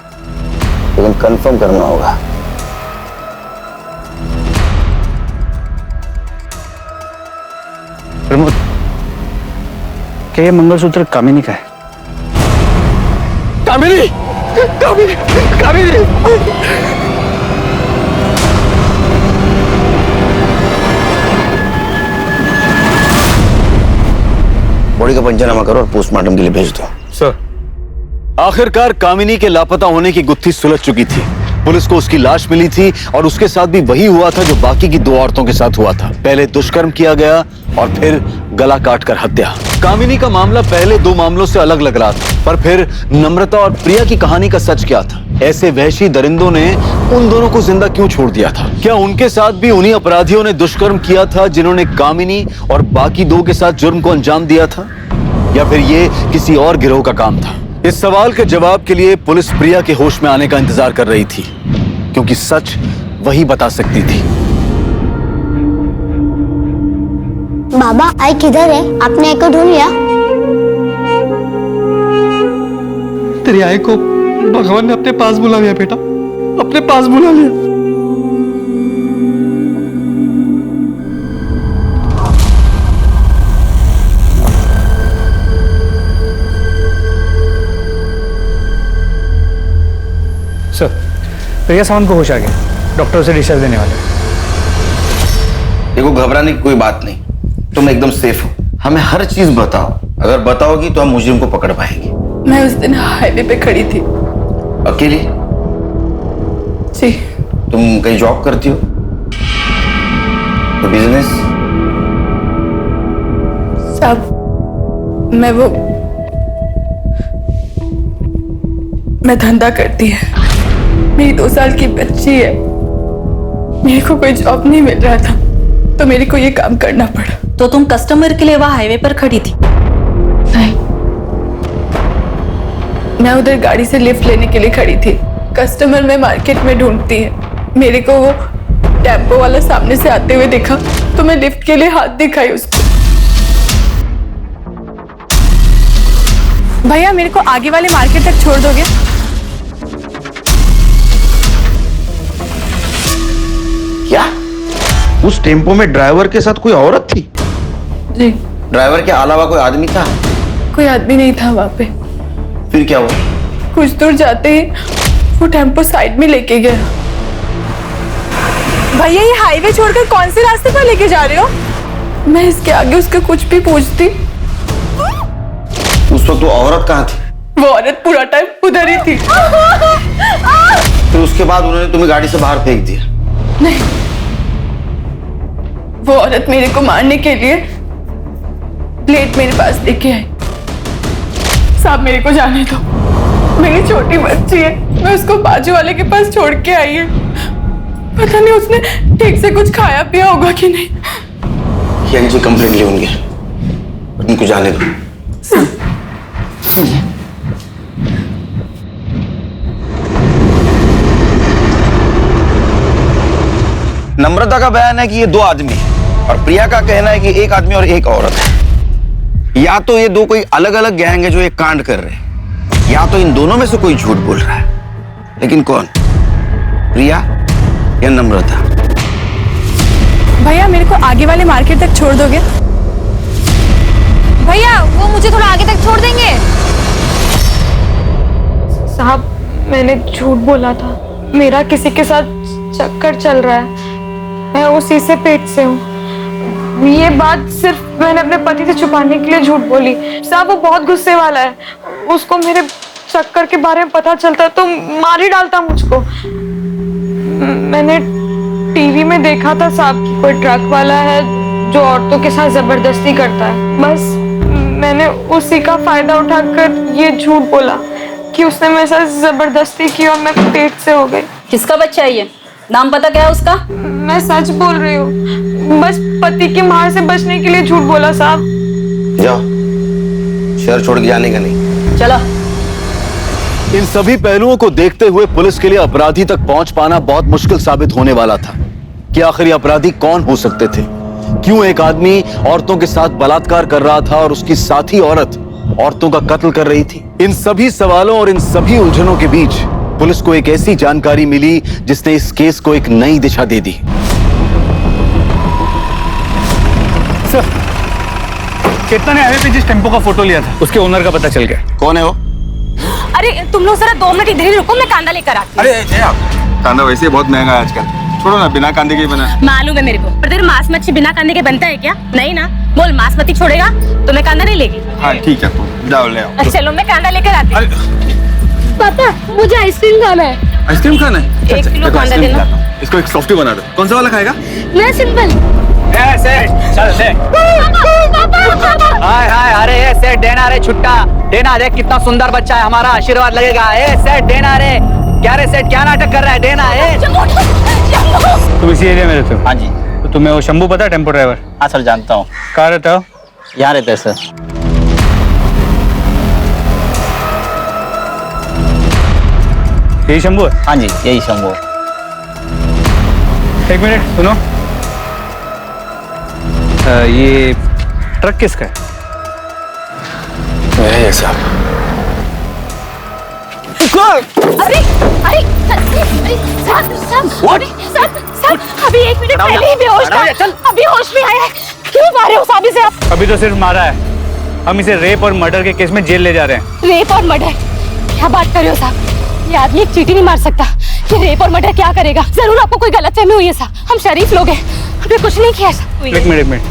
Speaker 19: लेकिन कंफर्म करना होगा।
Speaker 20: प्रमोद, क्या ये मंगलसूत्र कामिनी का है?
Speaker 7: कामिनी, कामिनी, कामिनी।
Speaker 19: बॉडी का पंचनामा करो और पोस्टमार्टम के लिए भेज दो।
Speaker 1: सर, आखिरकार कामिनी के लापता होने की गुत्थी सुलझ चुकी थी। पुलिस को उसकी लाश मिली थी और उसके साथ भी वही हुआ था जो बाकी की 2 औरतों के साथ हुआ था। पहले दुष्कर्म किया गया और फिर गला काटकर हत्या। कामिनी का मामला पहले 2 मामलों से अलग लग रहा था, पर फिर नम्रता और प्रिया की कहानी का सच क्या था? ऐसे वहशी दरिंदों ने उन दोनों को जिंदा क्यों छोड़ दिया था? क्या उनके साथ भी उन्हीं अपराधियों ने दुष्कर्म किया था जिन्होंने कामिनी और बाकी 2 के साथ जुर्म को अंजाम दिया था, या फिर ये किसी और गिरोह का काम था? इस सवाल के जवाब के लिए पुलिस प्रिया के होश में आने का इंतजार कर रही थी, क्योंकि सच वही बता सकती थी।
Speaker 21: बाबा, आई किधर है? आपने आई को ढूंढ लिया?
Speaker 7: तेरी आई को भगवान ने अपने पास बुला लिया बेटा, अपने पास बुला लिया।
Speaker 20: सर, प्रिया सावंत को होश आ गया। डॉक्टर उसे डिस्चार्ज देने वाले।
Speaker 19: देखो, घबराने की कोई बात नहीं, तुम एकदम सेफ हो। हमें हर चीज बताओ। अगर बताओगी तो हम मुजरिम को पकड़ पाएंगे।
Speaker 11: मैं उस दिन हाईवे पे खड़ी थी।
Speaker 19: अकेली?
Speaker 11: जी।
Speaker 19: तुम कहीं जॉब करती हो? तो बिजनेस?
Speaker 11: साहब, मैं धंधा करती है। मेरी 2 साल की बच्ची है। मेरे को कोई जॉब नहीं मिल रहा था, तो मेरे को ये काम करना पड़ा।
Speaker 4: तो तुम कस्टमर के लिए वहां हाईवे पर खड़ी थी?
Speaker 11: नहीं, मैं उधर गाड़ी से लिफ्ट लेने के लिए खड़ी थी। कस्टमर में मार्केट में ढूंढती है, मेरे को वो टेम्पो वाला सामने से आते हुए देखा तो मैं लिफ्ट के लिए हाथ दिखाई उसको। भैया मेरे को आगे वाले मार्केट तक छोड़ दोगे?
Speaker 19: क्या उस टेम्पो में ड्राइवर के साथ कोई औरत थी?
Speaker 11: जी।
Speaker 19: ड्राइवर के अलावा कोई आदमी था?
Speaker 11: कोई आदमी नहीं था वहां पे।
Speaker 19: फिर क्या हुआ?
Speaker 11: कुछ दूर जाते ही वो टेम्पो साइड में लेके गया। भैया ये हाईवे छोड़कर कौन से रास्ते पर लेके जा रहे हो? मैं इसके आगे उसका कुछ भी पूछती।
Speaker 19: उस वक्त वो औरत कहाँ थी?
Speaker 11: वो औरत पूरा टाइम उधर ही थी।
Speaker 19: फिर उसके बाद उन्होंने तुम्हें गाड़ी से बाहर फेंक दिया?
Speaker 11: नहीं, वो औरत मेरे को मारने के लिए प्लेट मेरे पास लेके आई। साहब मेरे को जाने दो, मेरी छोटी बच्ची है, मैं उसको बाजू वाले के पास छोड़ के आई है। पता नहीं उसने ठीक से कुछ खाया पिया होगा कि नहीं।
Speaker 19: ये इनसे कंप्लेंट ले होंगे, उनको जाने दो। नम्रता का बयान है कि ये दो आदमी है और प्रिया का कहना है कि एक आदमी और एक औरत है। या तो ये दो कोई अलग अलग गैंग है जो एक कांड कर रहे हैं, या तो इन दोनों में से कोई झूठ बोल रहा है। लेकिन कौन? प्रिया या नम्रता?
Speaker 11: भैया मेरे को आगे वाले मार्केट तक छोड़ दोगे?
Speaker 18: भैया वो मुझे थोड़ा आगे तक छोड़ देंगे?
Speaker 11: साहब मैंने झूठ बोला था, मेरा किसी के साथ चक्कर चल रहा है, मैं उसी से पेट से हूँ। ये बात सिर्फ मैंने अपने पति से छुपाने के लिए झूठ बोली। साहब वो बहुत गुस्से वाला है, उसको मेरे चक्कर के बारे में पता चलता तो मार ही डालता मुझको। मैंने टीवी में देखा था साहब कि कोई ट्रक वाला है जो औरतों के साथ जबरदस्ती करता है। बस मैंने उसी का फायदा उठाकर ये झूठ बोला कि उसने मेरे साथ जबरदस्ती की और मैं पेट से हो गई।
Speaker 4: किसका बच्चा है ये? नाम पता क्या है उसका?
Speaker 11: मैं सच बोल रही हूँ, बस पति की मार से बचने के लिए झूठ बोला साहब।
Speaker 19: जाओ, शहर छोड़ के जाने का नहीं।
Speaker 4: चलो।
Speaker 1: इन सभी पहलुओं को देखते हुए पुलिस के लिए अपराधी तक पहुंच पाना बहुत मुश्किल साबित होने वाला था कि आखिर ये अपराधी कौन हो सकते थे। क्यों एक आदमी औरतों के साथ बलात्कार कर रहा था और उसकी साथी औरत औरतों का कत्ल कर रही थी? इन सभी सवालों और इन सभी उलझनों के बीच पुलिस को एक ऐसी जानकारी मिली जिसने इस केस को एक नई दिशा दे दी।
Speaker 20: सर, केतन ने हाईवे पे जिस टेम्पो का फोटो लिया था उसके ओनर का पता चल गया।
Speaker 19: कौन है वो?
Speaker 4: अरे तुम लोग जरा 2 मिनट इधर ही रुको, मैं कांदा लेकर आती हूँ।
Speaker 9: अरे कांदा वैसे बहुत महंगा है आजकल, छोड़ो ना, बिना कांदे के बना।
Speaker 4: मालूम है मेरे को, पर तेरे मांस मच्छी बिना कांदे के बनता है क्या? नहीं ना, बोल बासमती छोड़ेगा तो मैं कांदा नहीं लेगी।
Speaker 9: हाँ ठीक है, तुम जाओ ले आओ।
Speaker 4: चलो मैं कांदा लेकर आती हूँ।
Speaker 16: पापा मुझे आइसक्रीम खाना है।
Speaker 9: आइसक्रीम खाना है?
Speaker 4: 1 किलो कांदा देना।
Speaker 9: इसको एक सॉफ्टी बना दो। कौन सा वाला खाएगा?
Speaker 16: मैं सिंपल।
Speaker 14: हाय हाय, अरे ये सेठ देना रे छुट्टा देना, देख कितना सुंदर बच्चा है हमारा, आशीर्वाद लगेगा। ए सेठ देना रे, क्या रे सेठ क्या नाटक कर रहा है? देना है।
Speaker 20: तुम इसी एरिया में रहते हो?
Speaker 14: हाँ जी।
Speaker 20: तो तुम्हें वो शंभू पता है, टेम्पो ड्राइवर?
Speaker 14: हाँ सर जानता हूँ।
Speaker 20: कहाँ रहता हो?
Speaker 14: यहाँ रहते हैं सर।
Speaker 20: यही शंभू है?
Speaker 14: हाँ जी यही शंभू।
Speaker 20: 1 मिनट सुनो, ये ट्रक किसका है?
Speaker 19: मेरा है साहब।
Speaker 4: अरे अरे सर, अभी 1 मिनट पहले ही बेहोश था, अभी होश में आया है। क्यों मारे हो साहब इसे आप?
Speaker 20: अभी तो सिर्फ मारा है, हम इसे रेप और मर्डर के केस में जेल ले जा रहे हैं।
Speaker 4: रेप और मर्डर? क्या बात कर रहे हो साहब? ये आदमी एक चींटी नहीं मार सकता। ये रेप और मर्डर क्या करेगा? जरूर आपको कोई गलतफहमी हुई है साहब, हम शरीफ लोग हैं, हमने कुछ नहीं किया साहब।
Speaker 20: 1 मिनट,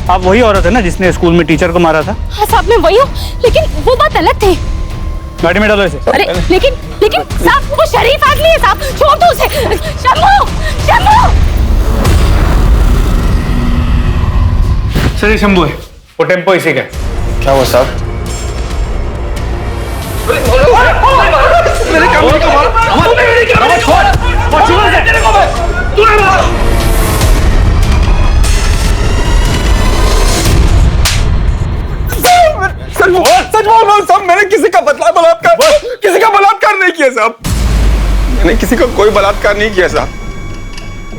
Speaker 20: आप वही औरत है ना जिसने स्कूल में टीचर को मारा था?
Speaker 4: हाँ साहब मैं वही हूँ, लेकिन वो बात अलग थी।
Speaker 20: गाड़ी में डालो इसे।
Speaker 4: अरे लेकिन साहब वो शरीफ आदमी है साहब, छोड़ दो उसे। शंभू, शंभू।
Speaker 20: सर ये शंभू है, वो टेम्पो इसी का है।
Speaker 19: क्या हुआ साहब?
Speaker 9: सच बोल साहब, मैंने किसी का बलात्कार नहीं किया साहब। मैंने किसी का कोई बलात्कार नहीं किया साहब।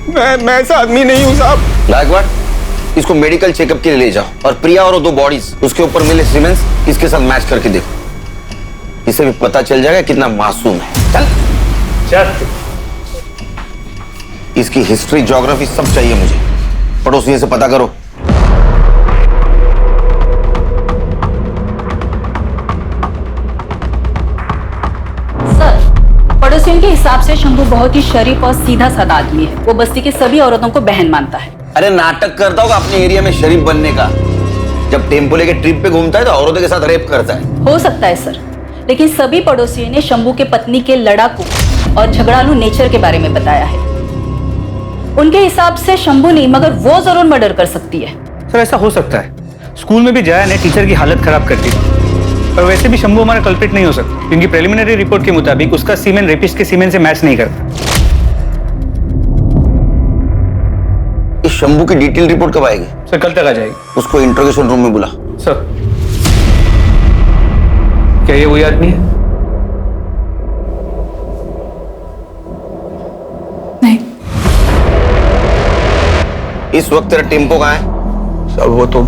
Speaker 6: मैं ऐसा आदमी नहीं हूँ साहब।
Speaker 19: गायकवाड़, इसको मेडिकल चेकअप के लिए ले जाओ और प्रिया और वो 2 बॉडीज उसके ऊपर मिले सीमेंस इसके साथ मैच करके देखो। इससे भी पता चल जाएगा कितना मासूम है। चल। इसकी हिस्ट्री, ज्योग्राफी सब चाहिए मुझे। पड़ोसियों से पता करो।
Speaker 4: पड़ोसियों के हिसाब से शंभू बहुत ही शरीफ और सीधा साधा आदमी है। वो बस्ती के सभी औरतों को बहन मानता है।
Speaker 19: अरे नाटक करता होगा अपने एरिया में शरीफ बनने का। जब टेम्पो लेके ट्रिप पे घूमता है तो औरतों के साथ रेप करता है।
Speaker 4: हो सकता है सर, लेकिन सभी पड़ोसियों ने शंभू के पत्नी के लड़ाकू और झगड़ालू नेचर के बारे में बताया है। उनके हिसाब से शंभू नहीं मगर वो जरूर मर्डर कर सकती है।
Speaker 20: सर ऐसा हो सकता है। स्कूल में भी जया ने टीचर की हालत खराब कर दी, पर वैसे भी शंभू हमारा कल्प्रिट नहीं हो सकता, क्योंकि प्रिलिमिनरी रिपोर्ट के मुताबिक उसका सीमेन रेपिस्ट के सीमेन से मैच नहीं करता।
Speaker 19: इस शंभू की डिटेल रिपोर्ट कब आएगी?
Speaker 20: सर कल तक आ जाएगी।
Speaker 19: उसको इंट्रोगेशन रूम में बुला।
Speaker 20: सर क्या ये वही आदमी है?
Speaker 4: नहीं।
Speaker 19: इस वक्त तेरा टेम्पो कहाँ है?
Speaker 6: साहब वो तो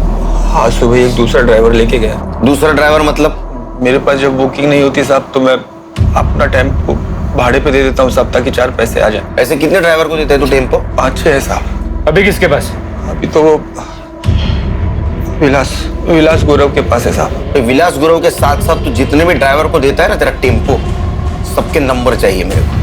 Speaker 6: आज सुबह एक दूसरा ड्राइवर लेके गया।
Speaker 19: दूसरा ड्राइवर मतलब?
Speaker 6: मेरे पास जब बुकिंग नहीं होती साहब तो मैं अपना टेम्पो भाड़े पे दे देता हूँ साहब, ताकि 4 पैसे आ जाए।
Speaker 19: ऐसे कितने ड्राइवर को देते हैं तू टेम्पो?
Speaker 6: 5-6 है साहब।
Speaker 20: अभी किसके पास?
Speaker 6: अभी तो वो विलास गौरव के पास है साहब।
Speaker 19: विलास गौरव के साथ साथ तू जितने भी ड्राइवर को देता है ना तेरा टेम्पो, सबके नंबर चाहिए मेरे को।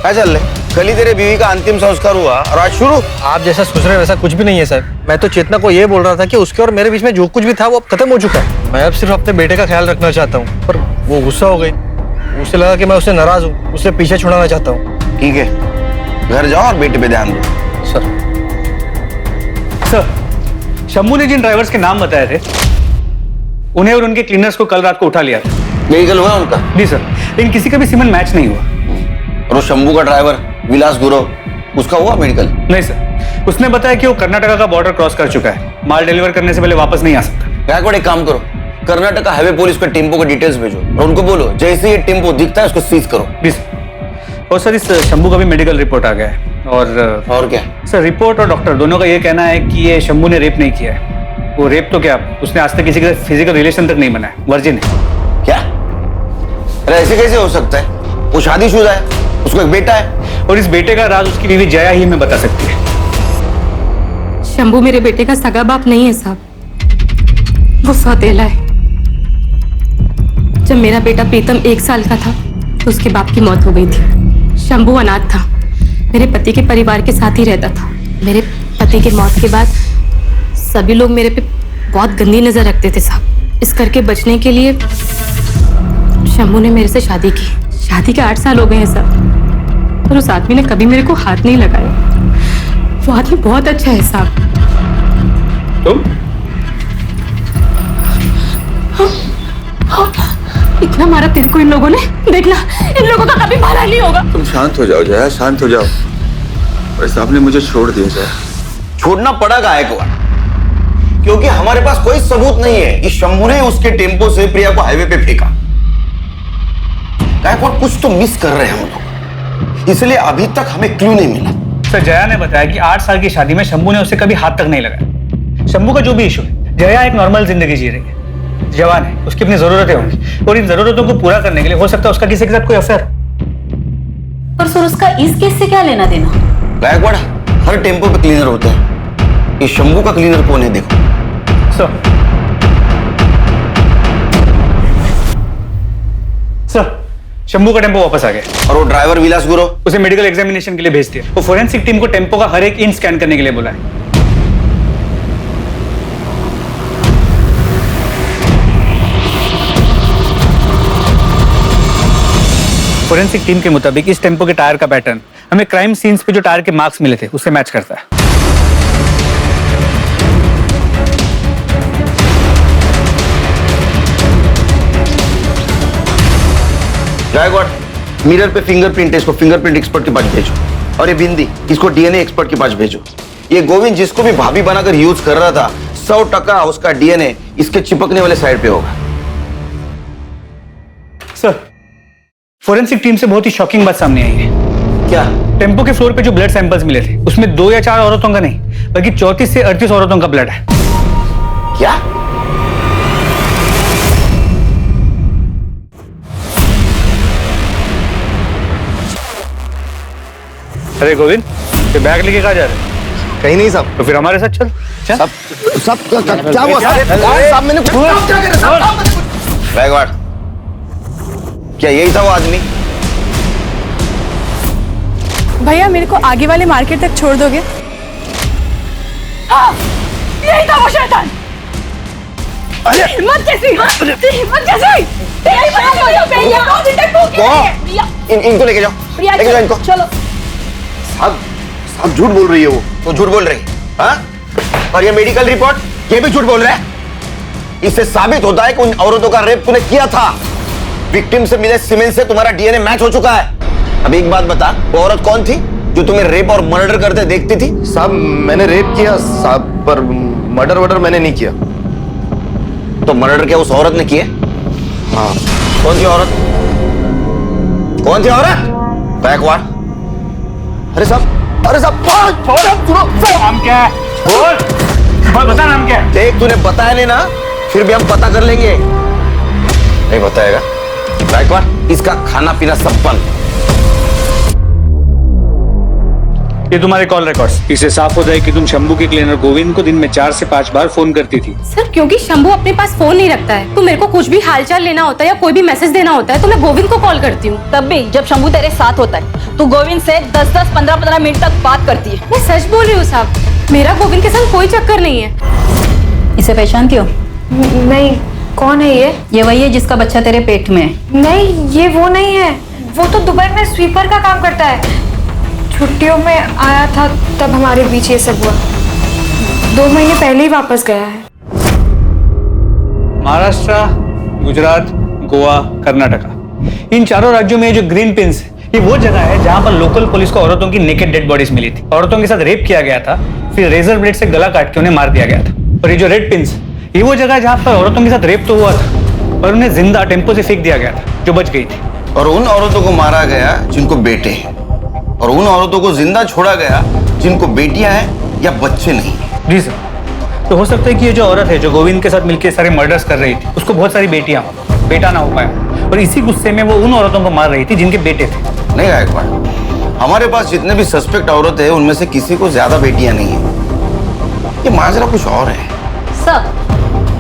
Speaker 19: क्या चल रहे? कल ही तेरे बीवी का अंतिम संस्कार हुआ और आज शुरू?
Speaker 7: आप जैसा सोच रहे हैं वैसा कुछ भी नहीं है सर। मैं तो चेतना को ये बोल रहा था कि उसके और मेरे बीच में जो कुछ भी था वो अब खत्म हो चुका है। मैं अब सिर्फ अपने बेटे का ख्याल रखना चाहता हूँ, पर वो गुस्सा हो गई। उसे लगा कि मैं उससे नाराज हूँ, उसे पीछे छुड़ाना चाहता हूँ।
Speaker 19: ठीक है, घर जाओ और बेटे पे ध्यान दो।
Speaker 20: सर शंभू ने जिन ड्राइवर्स के नाम बताए थे उन्हें और उनके क्लीनर्स को कल रात को उठा लिया था।
Speaker 19: मेडिकल हुआ उनका?
Speaker 20: नहीं सर, लेकिन किसी का भी सीमेन मैच नहीं हुआ।
Speaker 19: और वो शंभू का ड्राइवर विलास गुरव, उसका हुआ मेडिकल?
Speaker 20: नहीं सर, उसने बताया कि वो कर्नाटका का बॉर्डर क्रॉस कर चुका है, माल डिलीवर करने से पहले वापस नहीं आ सकता।
Speaker 19: गायकवाड़ एक काम करो, कर्नाटका हाईवे पुलिस को टेम्पो के डिटेल्स भेजो और उनको बोलो जैसे ये टेम्पो दिखता है उसको सीज करो।
Speaker 20: और सर इस शंभू का भी मेडिकल रिपोर्ट आ गया है। और
Speaker 19: क्या
Speaker 20: सर? रिपोर्ट और डॉक्टर दोनों का ये कहना है कि ये शंभू ने रेप नहीं किया है। वो रेप तो क्या, उसने आज तक किसी के साथ फिजिकल रिलेशन तक नहीं बनाया, वर्जिन है।
Speaker 19: क्या? अरे ऐसे कैसे हो सकता है? वो शादीशुदा है, उसको एक बेटा है।
Speaker 20: और इस बेटे का राज उसकी बीवी जया ही हमें बता सकती है।
Speaker 4: शंभू मेरे बेटे का सगा बाप नहीं है साहब, वो सौतेला है। जब मेरा बेटा प्रीतम 1 साल का था तो उसके बाप की मौत हो गई थी। शंभू अनाथ था, मेरे पति के परिवार के साथ ही रहता था। मेरे पति की मौत के बाद सभी लोग मेरे पे बहुत गंदी नजर रखते थे साहब। इस करके बचने के लिए शंभू ने मेरे से शादी की। शादी के 8 साल हो गए हैं साहब, और उस आदमी ने कभी मेरे को हाथ नहीं लगाया। वो आदमी बहुत अच्छा है साहब।
Speaker 20: तुम?
Speaker 4: इतना मारा तेरे को इन लोगों ने, देखना इन लोगों का कभी भला नहीं होगा।
Speaker 3: तुम शांत हो जाओ जया, शांत हो जाओ। भाई साहब ने मुझे छोड़ दिया जया।
Speaker 19: छोड़ना पड़ा गायकवाड़, क्योंकि हमारे पास कोई सबूत नहीं है कि शंभू ने उसके टेम्पो से प्रिया को हाईवे पे फेंका। गायकवाड़ कुछ तो मिस कर रहे हैं हम लोग, इसलिए अभी तक हमें क्लू नहीं मिला।
Speaker 20: सर जया ने बताया कि 8 साल की शादी में शंभू ने उसे कभी हाथ तक नहीं लगाया। शंभू का जो भी इशू है, जया एक नॉर्मल जिंदगी जी रही है, जवान है, उसकी अपनी जरूरतें होंगी और इन जरूरतों को पूरा करने के लिए हो सकता है उसका किसी के साथ कोई अफेयर।
Speaker 4: पर सर उसका इस केस से क्या लेना देना?
Speaker 19: गायकवाड़ हर टेम्पो पे क्लीनर होते हैं, ये शंभू का क्लीनर कौन है देखो।
Speaker 20: सर शंभू का टेम्पो वापस आ गया।
Speaker 19: और वो ड्राइवर विलास गुरव,
Speaker 20: उसे मेडिकल एग्जामिनेशन के लिए भेज दिया। वो फोरेंसिक टीम को टेम्पो का हर एक इंच स्कैन करने के लिए बोला है। फोरेंसिक टीम के मुताबिक इस टेम्पो के टायर का पैटर्न हमें क्राइम सीन्स पे जो टायर के मार्क्स मिले थे उससे मैच करता है।
Speaker 19: गायकवाड़ मिरर पे फिंगरप्रिंट है, इसको फिंगरप्रिंट एक्सपर्ट के पास भेजो। और ये बिंदी, इसको डीएनए एक्सपर्ट के पास भेजो। ये गोविंद जिसको भी भाभी बनाकर यूज कर रहा था, 100% उसका डीएनए इसके चिपकने वाले साइड पे होगा।
Speaker 20: सर, फोरेंसिक टीम से बहुत ही शॉकिंग बात सामने आई है।
Speaker 19: क्या?
Speaker 20: टेम्पो के फ्लोर पे जो ब्लड सैंपल्स मिले थे, उसमें 2 या 4 औरतों का नहीं, बल्कि 34 से 38 औरतों का ब्लड है।
Speaker 19: क्या?
Speaker 20: अरे गोविंद, ये बैग लेके कहाँ जा रहे हैं?
Speaker 6: कहीं नहीं साहब।
Speaker 20: तो फिर हमारे साथ चल।
Speaker 19: सब क्या हुआ साहब? मैंने बैग वाट, क्या यही था वो आदमी?
Speaker 11: भैया मेरे को आगे वाले मार्केट तक छोड़ दोगे? हाँ, यही था वो शैतान। अरे हिम्मत कैसी? हिम्मत कैसी?
Speaker 19: इनको लेके जाओ, लेके जाओ इनको।
Speaker 11: चलो।
Speaker 19: साहब झूठ बोल रही है वो। तो झूठ बोल रही है, हाँ? और ये मेडिकल रिपोर्ट, ये भी झूठ बोल रहा है। इससे साबित होता है कि उन औरतों का रेप तूने किया था। विक्टिम से मिले सीमेंट से तुम्हारा डीएनए मैच हो चुका है। अब एक बात बता, वो औरत कौन थी जो तुम्हें रेप और मर्डर करते देखती थी?
Speaker 6: साहब मैंने रेप किया साहब, पर मर्डर वर्डर मैंने नहीं किया।
Speaker 19: तो मर्डर क्या उस औरत ने किया? हाँ। कौन थी औरत? कौन थी औरत? बैकवर्ड।
Speaker 6: अरे साहब,
Speaker 20: नाम क्या है? बोल, बता नाम क्या है?
Speaker 19: देख, तूने बताया नहीं ना, फिर भी हम पता कर लेंगे। नहीं बताएगा? बैकवर्ड, इसका खाना पीना सब बंद।
Speaker 20: ये तुम्हारे कॉल रिकॉर्ड्स। इससे साफ हो जाए कि तुम शंभू के क्लीनर गोविंद को दिन में 4 से 5 बार फोन करती थी।
Speaker 4: सर, क्योंकि शंभू अपने पास फोन नहीं रखता है, तो मेरे को कुछ भी हालचाल लेना होता है या कोई भी मैसेज देना होता है तो मैं गोविंद को कॉल करती हूँ।
Speaker 13: तब भी जब शंभू तेरे साथ होता है तो गोविंद से 10-10, 15-15 मिनट तक बात करती है।
Speaker 4: मैं सच बोल रही हूँ साहब, मेरा गोविंद के साथ कोई चक्कर नहीं है।
Speaker 13: इसे पहचान क्यों?
Speaker 11: नहीं, कौन है ये?
Speaker 13: ये वही है जिसका बच्चा तेरे पेट में है।
Speaker 11: नहीं, ये वो नहीं है। वो तो दुबई में स्वीपर का काम करता है। छुट्टियों में आया था तब हमारे बीच ये सब हुआ। 2 महीने पहले ही वापस गया है।
Speaker 20: महाराष्ट्र, गुजरात, गोवा, कर्नाटका, इन 4 राज्यों में जो ग्रीन पिंस, ये वो जगह है जहां पर लोकल पुलिस को औरतों की नेकेड डेड बॉडीज मिली थी। औरतों के साथ रेप किया गया था, फिर रेजर ब्लेड से गला काट के उन्हें मार दिया गया था। और ये जो रेड पिंस, ये वो जगह है जहां पर औरतों के साथ रेप तो हुआ था और उन्हें जिंदा टेम्पो से फेंक दिया गया था, जो बच गई थी।
Speaker 19: और उन औरतों को मारा गया जिनको बेटे हैं, और उन औरतों को जिंदा छोड़ा गया जिनको बेटियां हैं या बच्चे नहीं।
Speaker 20: जी सर। तो हो सकता है कि ये जो औरत है जो गोविंद के साथ मिलकर सारे मर्डर्स कर रही थी, उसको बहुत सारी बेटियां हो, बेटा ना हो पाया, और इसी गुस्से में वो उन औरतों को मार रही थी जिनके बेटे थे।
Speaker 19: नहीं गायकवाड़, हमारे पास जितने भी सस्पेक्ट औरत है उनमें से किसी को ज्यादा बेटियां नहीं है। ये माजरा कुछ और है।
Speaker 13: सर,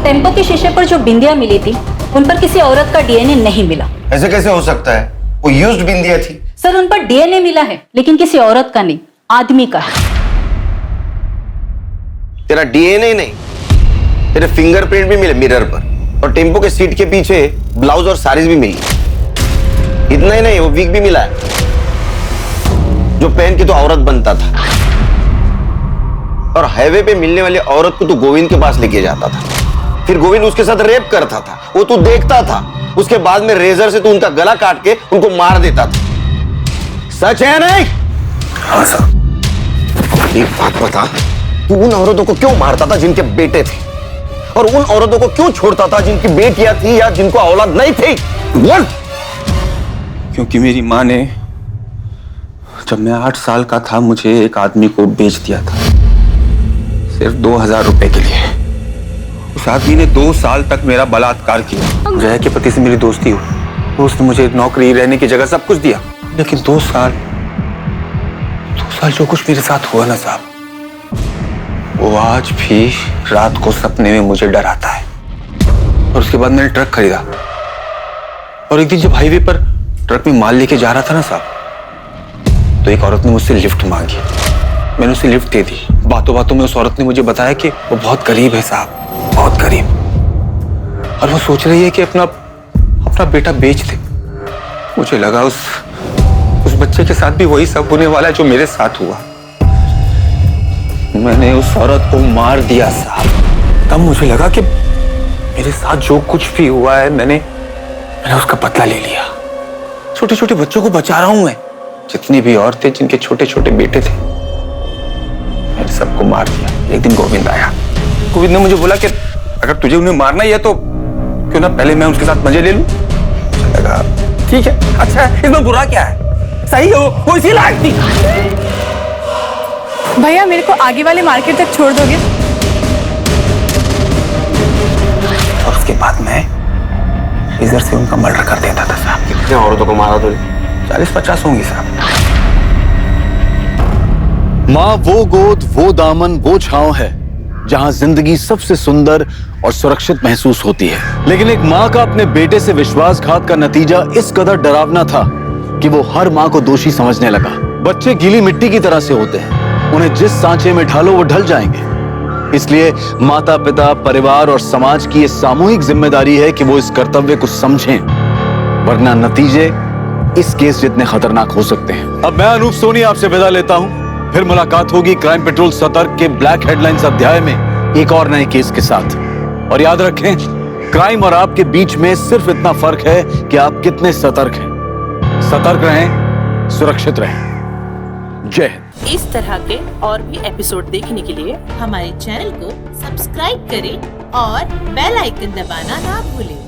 Speaker 13: टेम्पो के शीशे पर जो बिंदियां मिली थी उन पर किसी औरत का डीएनए नहीं मिला।
Speaker 19: ऐसे कैसे हो सकता है? वो यूज्ड बिंदियां थी।
Speaker 13: सर, उन पर डीएनए मिला है लेकिन किसी औरत का नहीं, आदमी का है।
Speaker 19: तेरा डीएनए नहीं, तेरे फिंगरप्रिंट भी मिले मिरर पर, और टेम्पो के सीट के पीछे ब्लाउज और साड़ीज भी मिली। इतना ही नहीं, वो विग भी मिला है जो पहन के तो औरत बनता था। और हाईवे पे मिलने वाली औरत को तो गोविंद के पास लेके जाता था, फिर गोविंद उसके साथ रेप करता था, वो तू देखता था। उसके बाद में रेजर से तू उनका गला काट के उनको मार देता था। सच है नहीं? हाँ सर। एक बात बता, तू उन औरतों को क्यों मारता था जिनके बेटे थे, और उन औरतों को क्यों छोड़ता था जिनकी बेटियां थी या जिनको औलाद नहीं थी? बोल।
Speaker 9: क्योंकि मेरी माँ ने जब मैं 8 साल का था मुझे एक आदमी को बेच दिया था, सिर्फ 2000 रुपए के लिए। उस आदमी ने 2 साल तक मेरा बलात्कार किया। जया के पति से मेरी दोस्ती हुई, उसने मुझे नौकरी, रहने की जगह सब कुछ दिया, लेकिन 2 साल जो कुछ मेरे साथ हुआ ना साहब, वो आज भी रात को सपने में मुझे डराता है। और उसके बाद मैंने ट्रक खरीदा, और एक दिन जब हाईवे पर ट्रक में माल लेके जा रहा था ना साहब, तो एक औरत ने मुझसे लिफ्ट मांगी। मैंने उसे लिफ्ट दे दी। बातों बातों में उस औरत ने मुझे बताया कि वो बहुत गरीब है साहब, बहुत गरीब, और वो सोच रही है कि अपना बेटा बेच दे। मुझे लगा उस बच्चे के साथ भी वही सब होने वाला है जो मेरे साथ हुआ। मैंने उस औरत को मार दिया साहब। तब मुझे लगा कि मेरे साथ जो कुछ भी हुआ है मैंने उसका बदला ले लिया। छोटे छोटे बच्चों को बचा रहा हूं मैं,
Speaker 6: जितनी भी औरतें जिनके छोटे छोटे बेटे थे, मैंने सबको मार दिया। एक दिन गोविंद आया। गोविंद ने मुझे बोला कि अगर तुझे उन्हें मारना ही है तो क्यों ना पहले मैं उसके साथ मजे ले लूं। लगा ठीक है, अच्छा है, इसमें बुरा क्या है? सही है, वो इसी लायक थी।
Speaker 11: भैया मेरे को आगे वाले मार्केट तक छोड़ दोगे?
Speaker 6: और उसके बाद मैं इधर से उनका मर्डर कर देता था साहब।
Speaker 19: कितने औरतों को मारा तूने?
Speaker 6: 40-50 होंगी साहब।
Speaker 1: माँ वो गोद, वो दामन, वो छांव है जहां जिंदगी सबसे सुंदर और सुरक्षित महसूस होती है। लेकिन एक माँ का अपने बेटे से विश्वासघात का नतीजा इस कदर डरावना था कि वो हर माँ को दोषी समझने लगा। बच्चे गीली मिट्टी की तरह से होते हैं, उन्हें जिस सांचे में ढालो वो ढल जाएंगे। इसलिए माता पिता, परिवार और समाज की ये सामूहिक जिम्मेदारी है कि वो इस कर्तव्य को समझें, वरना नतीजे इस केस जितने खतरनाक हो सकते हैं। अब मैं अनूप सोनी आपसे विदा लेता हूं। फिर मुलाकात होगी क्राइम पेट्रोल सतर्क के ब्लैक हेडलाइंस अध्याय में एक और नए केस के साथ। और याद रखें, क्राइम और आपके बीच में सिर्फ इतना फर्क है कि आप कितने सतर्क हैं। सतर्क रहें, सुरक्षित रहें। जय हिंद।
Speaker 12: इस तरह के और भी एपिसोड देखने के लिए हमारे चैनल को सब्सक्राइब करें और बेल आइकन दबाना ना भूलें।